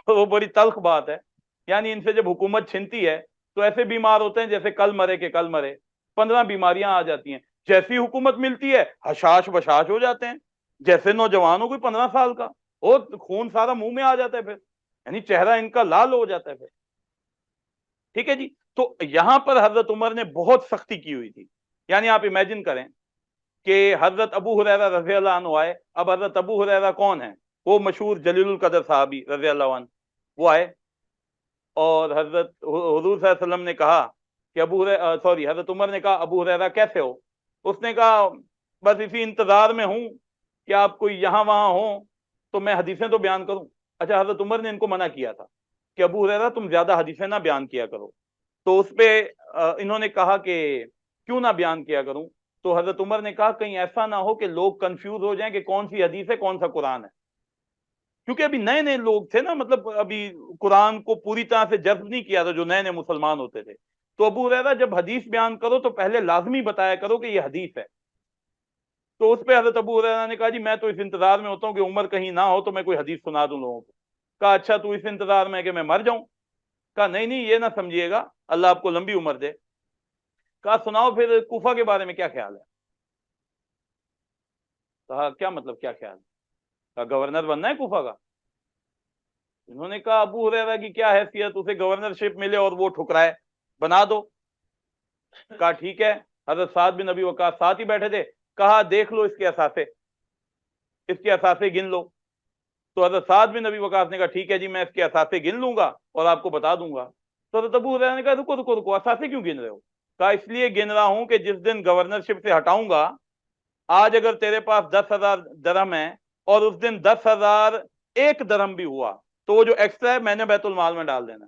وہ بڑی تلخ بات ہے. یعنی ان سے جب حکومت چھنتی ہے تو ایسے بیمار ہوتے ہیں جیسے کل مرے کہ کل مرے. 15 بیماریاں آ جاتی ہیں. جیسی حکومت ملتی ہے حشاش بشاش ہو جاتے ہیں. جیسے نوجوانوں کوئی 15 سال کا وہ خون سارا منہ میں آ جاتا ہے، پھر یعنی چہرہ ان کا لال ہو جاتا ہے پھر. ٹھیک ہے جی. تو یہاں پر حضرت عمر نے بہت سختی کی ہوئی تھی. یعنی آپ امیجن کریں کہ حضرت ابو ہریرہ رضی اللہ عنہ آئے. اب حضرت ابو ہریرہ کون ہیں؟ وہ مشہور جلیل القدر صحابی رضی اللہ عنہ. وہ آئے اور حضرت حضور صلی اللہ علیہ وسلم نے کہا کہ حضرت عمر نے کہا ابو ہریرہ کیسے ہو؟ اس نے کہا بس اسی انتظار میں ہوں کہ آپ کوئی یہاں وہاں ہوں تو میں حدیثیں تو بیان کروں. اچھا حضرت عمر نے ان کو منع کیا تھا کہ ابو ہریرہ تم زیادہ حدیثیں نہ بیان کیا کرو. تو اس پہ انہوں نے کہا کہ کیوں نہ بیان کیا کروں؟ تو حضرت عمر نے کہا کہیں ایسا نہ ہو کہ لوگ کنفیوز ہو جائیں کہ کون سی حدیث ہے کون سا قرآن ہے. کیونکہ ابھی نئے نئے لوگ تھے نا، مطلب ابھی قرآن کو پوری طرح سے جذب نہیں کیا تھا جو نئے نئے مسلمان ہوتے تھے. تو ابو ہریرہ جب حدیث بیان کرو تو پہلے لازمی بتایا کرو کہ یہ حدیث ہے. تو اس پہ حضرت ابو ہریرہ نے کہا جی میں تو اس انتظار میں ہوتا ہوں کہ عمر کہیں نہ ہو تو میں کوئی حدیث سنا دوں لوگوں کو. کہا اچھا تو اس انتظار میں کہ میں مر جاؤں؟ کہا نہیں نہیں یہ نہ سمجھیے گا، اللہ آپ کو لمبی عمر دے. کہا سناؤ پھر کوفہ کے بارے میں کیا خیال ہے؟ کہا کیا مطلب کیا خیال ہے؟ کہا گورنر بننا ہے کوفہ کا. انہوں نے کہا ابو ہریرہ کی کیا حیثیت، اسے گورنرشپ ملے اور وہ ٹھکرائے، بنا دو. کہا ٹھیک ہے. حضرت سعد بن ابی وقاص ساتھ ہی بیٹھے تھے. کہا دیکھ لو اس کے اثاثے، اس کے اثاثے گن لو. تو حضرت سعد بن ابی وقاص نے کہا ٹھیک ہے جی میں اس کے اثاثے گن لوں گا اور آپ کو بتا دوں گا. تو حضرت ابو ہریرہ نے کہا رکو رکو رکو، اثاثے کیوں گن رہے ہو؟ کہا اس لیے گن رہا ہوں کہ جس دن گورنرشپ سے ہٹاؤں گا، آج اگر تیرے پاس 10,000 درہم ہے اور اس دن 10,001 درہم بھی ہوا تو وہ جو ایکسٹرا ہے میں نے بیت المال میں ڈال دینا.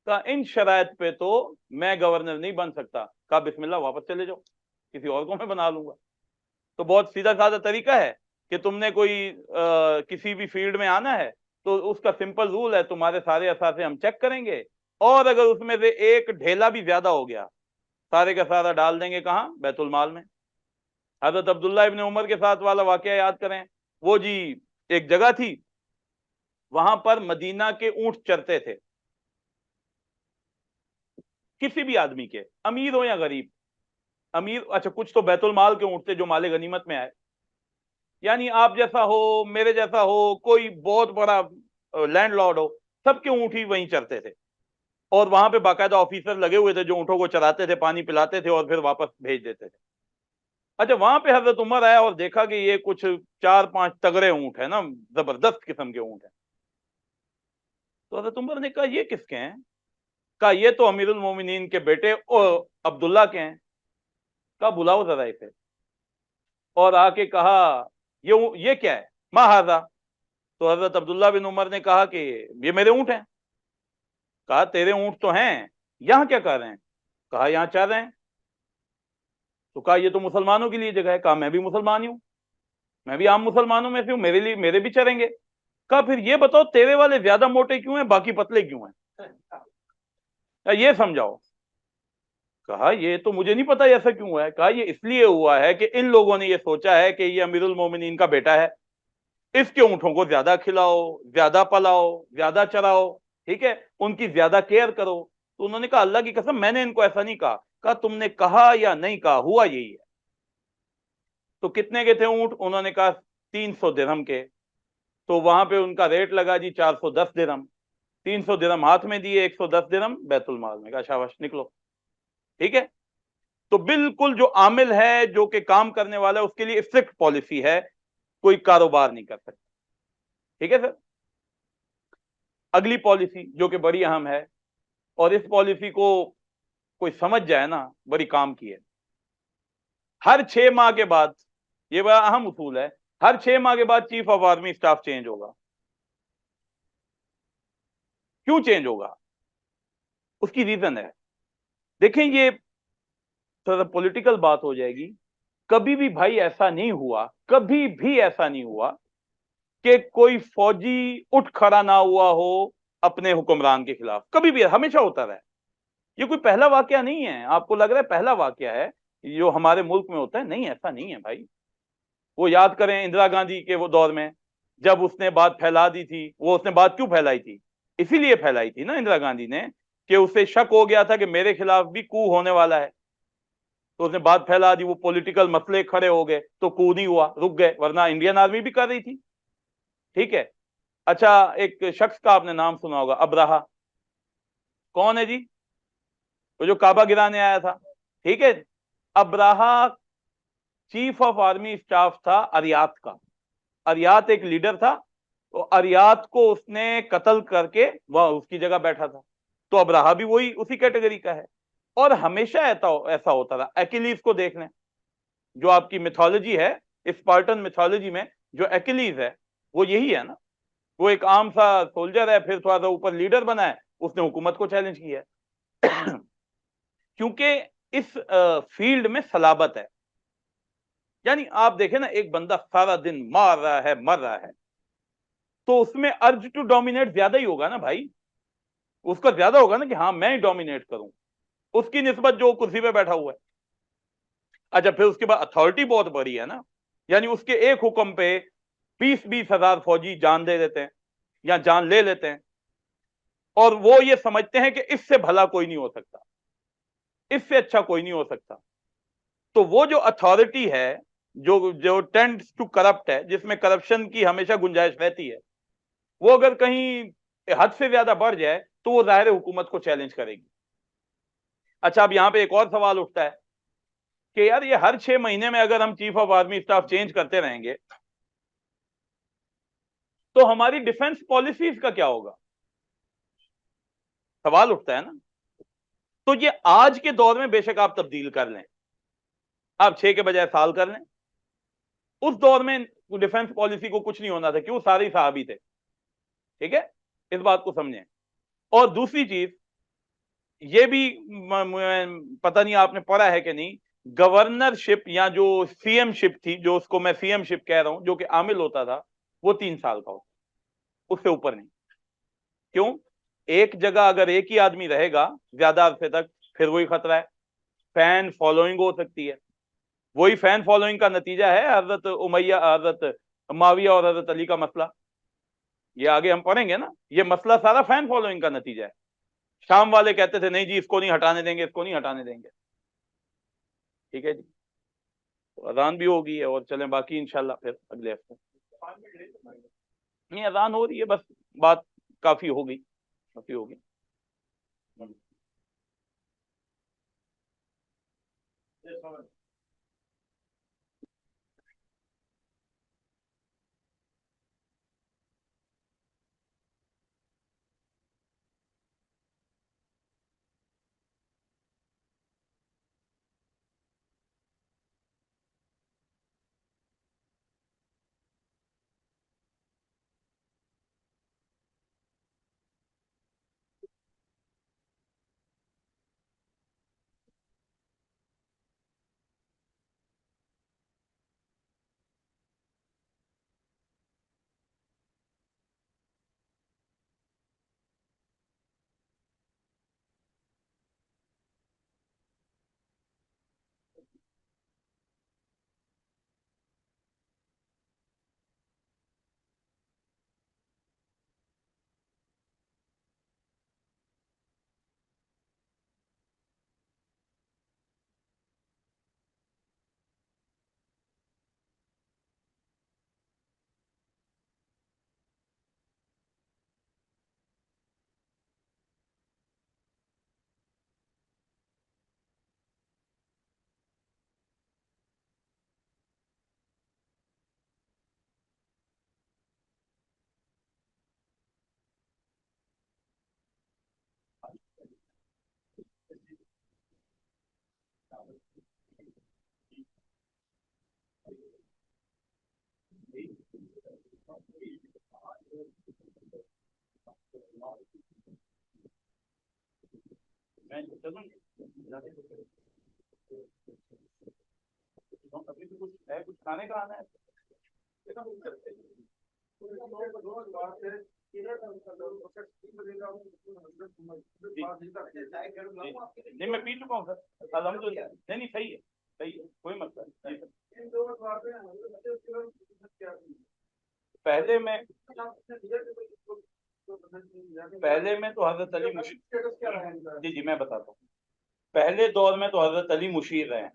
کہا ان شرائط پہ تو میں گورنر نہیں بن سکتا. کہا بسم اللہ واپس چلے جاؤ، کسی اور کو میں بنا لوں گا. تو بہت سیدھا سادہ طریقہ ہے کہ تم نے کوئی کسی بھی فیلڈ میں آنا ہے تو اس کا سمپل رول ہے تمہارے سارے اثاثے ہم چیک کریں گے، اور اگر اس میں سے ایک ڈھیلا بھی زیادہ ہو گیا سارے کا سارا ڈال دیں گے کہاں؟ بیت المال میں. حضرت عبداللہ ابن عمر کے ساتھ والا واقعہ یاد کریں. وہ جی ایک جگہ تھی، وہاں پر مدینہ کے اونٹ چرتے تھے، کسی بھی آدمی کے، امیر ہو یا غریب. امیر اچھا کچھ تو بیت المال کے اونٹ تھے جو مال غنیمت میں آئے. یعنی آپ جیسا ہو، میرے جیسا ہو، کوئی بہت بڑا لینڈ لارڈ ہو، سب کے اونٹ ہی وہیں چرتے تھے. اور وہاں پہ باقاعدہ آفیسر لگے ہوئے تھے جو اونٹوں کو چراتے تھے، پانی پلاتے تھے اور پھر واپس بھیج دیتے تھے. اچھا وہاں پہ حضرت عمر آیا اور دیکھا کہ یہ کچھ 4-5 تگڑے اونٹ ہیں نا، زبردست قسم کے اونٹ ہیں. تو حضرت عمر نے کہا یہ کس کے ہیں؟ کہا یہ تو امیر المومنین کے بیٹے عبداللہ کے ہیں. کہا بلاؤ ذرا اسے. اور آ کے کہا یہ کیا ہے؟ ما ھذا. تو حضرت عبداللہ بن عمر نے کہا کہ یہ میرے اونٹ ہیں. کہا تیرے اونٹ تو ہیں، یہاں کیا کر رہے ہیں؟ کہا یہاں چل رہے ہیں. تو کہا یہ تو مسلمانوں کے لیے جگہ ہے. کہا میں بھی مسلمان ہی ہوں، میں بھی عام مسلمانوں میں سے ہوں، میرے لیے میرے بھی چریں گے. کہا پھر یہ بتاؤ تیرے والے زیادہ موٹے کیوں ہیں باقی پتلے کیوں ہیں، یہ سمجھاؤ۔ کہا یہ تو مجھے نہیں پتا ایسا کیوں ہوا ہے۔ کہا یہ اس لیے ہوا ہے کہ ان لوگوں نے یہ سوچا ہے کہ یہ امیر المومنین کا بیٹا ہے، اس کے اونٹوں کو زیادہ کھلاؤ، زیادہ پلاؤ، زیادہ چراؤ، ٹھیک ہے، ان کی زیادہ کیئر کرو۔ تو انہوں نے کہا اللہ کی قسم میں نے ان کو ایسا نہیں کہا۔ کہا تم نے کہا یا نہیں کہا، ہوا یہی ہے۔ تو کتنے کے تھے اونٹ؟ انہوں نے کہا 300 درہم کے۔ تو وہاں پہ ان کا ریٹ لگا جی 410 درہم۔ 300 درہم ہاتھ میں دیے، 110 درہم بیت المال میں، کہا شاباش نکلو، ٹھیک ہے۔ تو بالکل جو عامل ہے، جو کہ کام کرنے والا ہے، اس کے لیے اسٹرکٹ پالیسی ہے، کوئی کاروبار نہیں کر سکتا، ٹھیک ہے سر۔ اگلی پالیسی جو کہ بڑی اہم ہے، اور اس پالیسی کو کوئی سمجھ جائے نا بڑی کام کی ہے۔ ہر 6 ماہ کے بعد، یہ بڑا اہم اصول ہے، ہر 6 ماہ کے بعد chief of army staff change ہوگا۔ کیوں چینج ہوگا؟ اس کی ریزن ہے، دیکھیں یہ تھوڑا پولیٹیکل بات ہو جائے گی۔ کبھی بھی بھائی ایسا نہیں ہوا، کبھی بھی ایسا نہیں ہوا کہ کوئی فوجی اٹھ کھڑا نہ ہوا ہو اپنے حکمران کے خلاف، کبھی بھی، ہمیشہ ہوتا رہا ہے۔ یہ کوئی پہلا واقعہ نہیں ہے، آپ کو لگ رہا ہے پہلا واقعہ ہے جو ہمارے ملک میں ہوتا ہے، نہیں، ایسا نہیں ہے بھائی۔ وہ یاد کریں اندرا گاندھی کے وہ دور میں جب اس نے بات پھیلا دی تھی، وہ اس نے بات کیوں پھیلائی تھی؟ اسی لیے پھیلائی تھی نا اندرا گاندھی نے کہ اسے شک ہو گیا تھا کہ میرے خلاف بھی کو ہونے والا ہے، تو اس نے بات پھیلا دی، وہ پولیٹیکل مسئلے کھڑے ہو گئے تو کو نہیں ہوا، رک گئے، ورنہ انڈین آرمی بھی کر رہی تھی، ٹھیک ہے۔ اچھا ایک شخص کا آپ نے نام سنا ہوگا، ابراہا، کون ہے جی؟ وہ جو کعبہ گرانے آیا تھا، ٹھیک ہے۔ ابراہا چیف آف آرمی اسٹاف تھا اریات کا، اریات ایک لیڈر تھا، تو اریات کو اس نے قتل کر کے وہ اس کی جگہ بیٹھا تھا، تو ابراہا بھی وہی اسی کیٹیگری کا ہے۔ اور ہمیشہ ایسا ہوتا تھا، ایکیلیز کو دیکھ لیں، جو آپ کی میتھولوجی ہے، اسپارٹن میتھولوجی میں جو ایکیلیز ہے وہ یہی ہے نا، وہ ایک عام سا سولجر ہے، پھر تھوڑا سا اوپر لیڈر بنا ہے، اس نے حکومت کو چیلنج کیا ہے کیونکہ اس فیلڈ میں صلابت ہے۔ یعنی آپ دیکھیں نا، ایک بندہ سارا دن مار رہا ہے، مر رہا ہے، تو اس میں ارج ٹو ڈومینیٹ زیادہ ہی ہوگا نا بھائی، اس کا زیادہ ہوگا نا کہ ہاں میں ہی ڈومینیٹ کروں، اس کی نسبت جو کرسی پہ بیٹھا ہوا ہے۔ اچھا پھر اس کے بعد اتھارٹی بہت بڑی ہے نا، یعنی اس کے ایک حکم پہ 20,000 فوجی جان دے دیتے ہیں یا جان لے لیتے ہیں، اور وہ یہ سمجھتے ہیں کہ اس سے بھلا کوئی نہیں ہو سکتا، اس سے اچھا کوئی نہیں ہو سکتا۔ تو وہ جو اتھارٹی ہے، جو ٹینڈز ٹو کرپٹ ہے، جس میں کرپشن کی ہمیشہ گنجائش رہتی ہے، وہ اگر کہیں حد سے زیادہ بڑھ جائے تو وہ ظاہر حکومت کو چیلنج کرے گی۔ اچھا اب یہاں پہ ایک اور سوال اٹھتا ہے کہ یار یہ ہر 6 مہینے میں اگر ہم chief of army staff change کرتے رہیں گے تو ہماری ڈیفنس پالیسیز کا کیا ہوگا؟ سوال اٹھتا ہے نا۔ تو یہ آج کے دور میں بے شک آپ تبدیل کر لیں، آپ 6 کے بجائے سال کر لیں، اس دور میں ڈیفنس پالیسی کو کچھ نہیں ہونا تھا، کیوں؟ سارے صحابی تھے، ٹھیک ہے، اس بات کو سمجھیں۔ اور دوسری چیز یہ بھی پتہ نہیں آپ نے پڑھا ہے کہ نہیں، گورنر شپ یا جو سی ایم شپ تھی، جو اس کو میں سی ایم شپ کہہ رہا ہوں، جو کہ عامل ہوتا تھا، وہ 3 سال کا ہوتا، اس سے اوپر نہیں۔ کیوں؟ ایک جگہ اگر ایک ہی آدمی رہے گا زیادہ عرصے تک، پھر وہی خطرہ ہے، فین فالوئنگ ہو سکتی ہے۔ وہی فین فالوئنگ کا نتیجہ ہے حضرت امیہ، حضرت معاویہ اور حضرت علی کا مسئلہ، یہ آگے ہم پڑھیں گے نا، یہ مسئلہ سارا فین فالوئنگ کا نتیجہ ہے۔ شام والے کہتے تھے نہیں جی اس کو نہیں ہٹانے دیں گے، اس کو نہیں ہٹانے دیں گے، ٹھیک ہے جی۔ تو اذان بھی ہوگی ہے، اور چلیں باقی انشاءاللہ پھر اگلے ہفتے۔ نہیں اذان ہو رہی ہے، بس بات کافی ہوگی، کافی ہوگی۔ میں چلوں ابھی تو کچھ ہے، کچھ کھانے کا آنا ہے. نہیں میں پی چکا ہوں سر الحمد للہ. نہیں نہیں صحیح ہے، صحیح ہے، کوئی مسئلہ نہیں. پہلے میں تو حضرت علی جی جی میں بتاتا ہوں. پہلے دور میں تو حضرت علی مشیر رہے ہیں.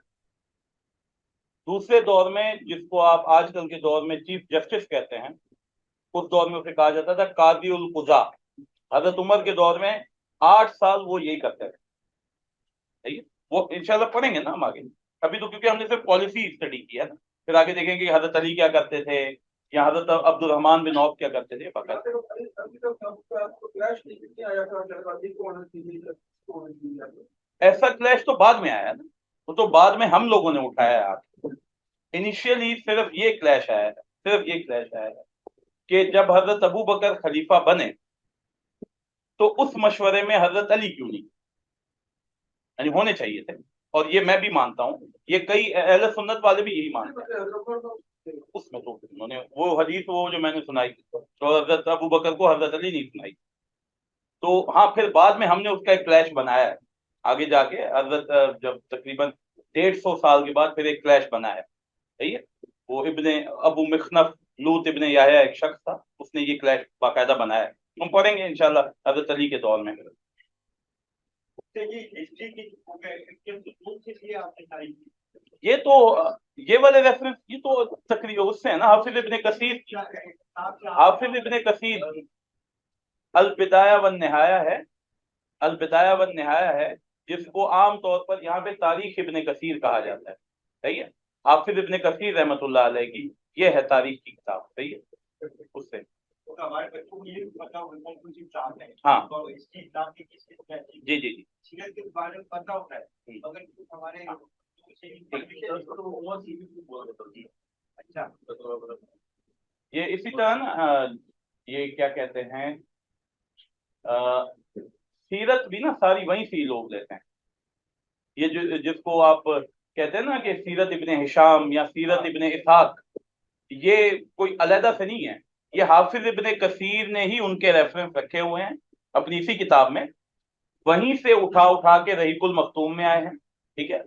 دوسرے دور میں جس کو آپ آج کل کے دور میں چیف جسٹس کہتے ہیں، اس دور میں اسے کہا جاتا تھا قاضی القضاء. حضرت عمر کے دور میں 8 سال وہ یہی کرتے تھے. وہ انشاءاللہ پڑھیں گے نا ہم آگے. ابھی تو کیونکہ ہم نے صرف پالیسی اسٹڈی کی ہے نا، پھر آگے دیکھیں گے کہ حضرت علی کیا کرتے تھے یا حضرت عبد الرحمان بن عوف کیا کرتے تھے. ایسا کلیش تو بعد میں آیا نا، وہ تو بعد میں ہم لوگوں نے اٹھایا ہے. انیشیلی صرف یہ کلیش آیا ہے، صرف یہ کلیش آیا ہے کہ جب حضرت ابو بکر خلیفہ بنے تو اس مشورے میں حضرت علی کیوں نہیں، یعنی ہونے چاہیے تھے. اور یہ میں بھی مانتا ہوں، یہ کئی اہل سنت والے بھی یہی مانتے ہیں. اس میں تو انہوں نے وہ حدیث وہ جو میں نے سنائی تو حضرت ابو بکر کو حضرت علی نہیں سنائی. تو ہاں پھر بعد میں ہم نے اس کا ایک کلیش بنایا ہے آگے جا کے. حضرت جب تقریباً 150 سال کے بعد پھر ایک کلیش بنا ہے. صحیح ہے. وہ ابن ابو مخنف لوط ابن یحییٰ ایک شخص تھا، اس نے یہ کلیش باقاعدہ بنایا ہے. ہم پڑھیں گے انشاءاللہ حضرت علی کے دور میں. یہ تو یہ والے ریفرنس یہ تو تقریباً اس سے ہے نا، حافظ ابن کثیر. حافظ ابن کثیر البدایہ والنہایہ ہے، البدایہ والنہایہ ہے جس کو عام طور پر یہاں پہ تاریخ ابن کثیر کہا جاتا ہے. صحیح ہے. حافظ ابن کثیر رحمۃ اللہ علیہ کی یہ ہے تاریخ کی کتاب. صحیح ہے. اس سے ہاں جی جی جی یہ اسی طرح نا یہ کیا کہتے ہیں سیرت بھی نا ساری وہیں سے لوگ لیتے ہیں. یہ جو جس کو آپ کہتے ہیں نا کہ سیرت ابن ہشام یا سیرت ابن اسحاق، یہ کوئی علیحدہ سے نہیں ہے. یہ حافظ ابن کثیر نے ہی ان کے ریفرنس رکھے ہوئے ہیں اپنی اسی کتاب میں، وہیں سے اٹھا کے رحیق المختوم میں آئے ہیں. ٹھیک ہے.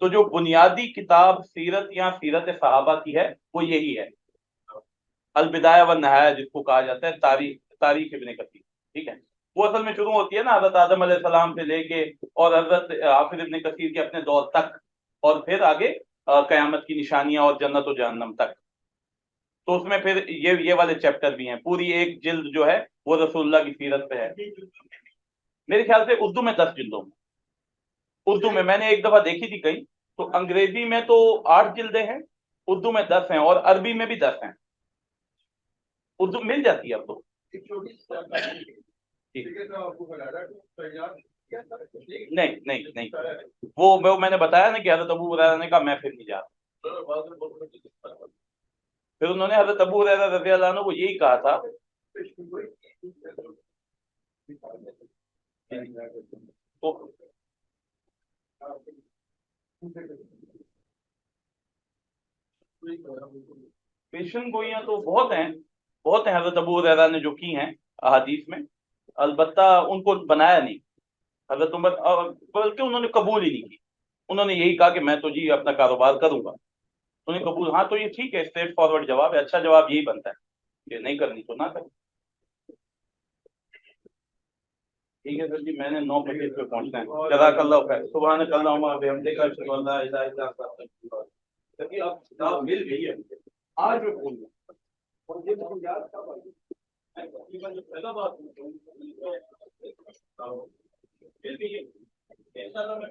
تو جو بنیادی کتاب سیرت یا سیرت صحابہ کی ہے وہ یہی ہے، البدایہ والنہایہ جس کو کہا جاتا ہے تاریخ ابن کثیر. ٹھیک ہے. وہ اصل میں شروع ہوتی ہے نا حضرت آدم علیہ السلام سے لے کے اور حضرت حافظ ابن کثیر کے اپنے دور تک، اور پھر آگے قیامت کی نشانیاں اور جنت و جہنم تک. تو اس میں پھر یہ والے چیپٹر بھی ہیں. پوری ایک جلد جو ہے وہ رسول اللہ کی سیرت پہ ہے. میرے خیال سے اردو میں 10 جلدوں میں. اردو میں نے ایک دفعہ دیکھی تھی کہیں، تو انگریزی میں تو 8 جلدیں ہیں، اردو میں 10 ہیں، اور عربی میں بھی 10 ہیں. اردو مل جاتی ہے اب تو. نہیں نہیں نہیں، وہ میں نے بتایا نا کہ حضرت ابو ہریرہ نے کہا میں پھر نہیں جاتا. پھر انہوں نے حضرت ابو ہریرہ رضی اللہ عنہ کو یہی کہا تھا. پیشن گوئیاں تو بہت ہیں، بہت ہیں حضرت ابو ہریرہ نے جو کی ہیں احادیث میں، البتہ ان کو بنایا نہیں حضرت عمر، بلکہ انہوں نے قبول ہی نہیں کی. انہوں نے یہی کہا کہ میں تو جی اپنا کاروبار کروں گا. انہوں نے قبول. ہاں تو یہ ٹھیک ہے, اسٹریٹ فارورڈ جواب ہے, اچھا جواب یہی بنتا ہے کہ نہیں کرنی تو نہ کریں. ٹھیک ہے سر جی, میں نے 9:25 پہ پہنچنا ہے. جزاک اللہ خیر. سبحانک اللہم و بحمدک اشہد ان لا الہ الا انت استغفرک و اتوب الیک. جبکہ آپ کتاب مل گئی ہے آج میں بھول گیا, اور یہ مجھے یاد کب آئی تقریباً جو پہلا بات مل گئی ہے. ایسا تھا میں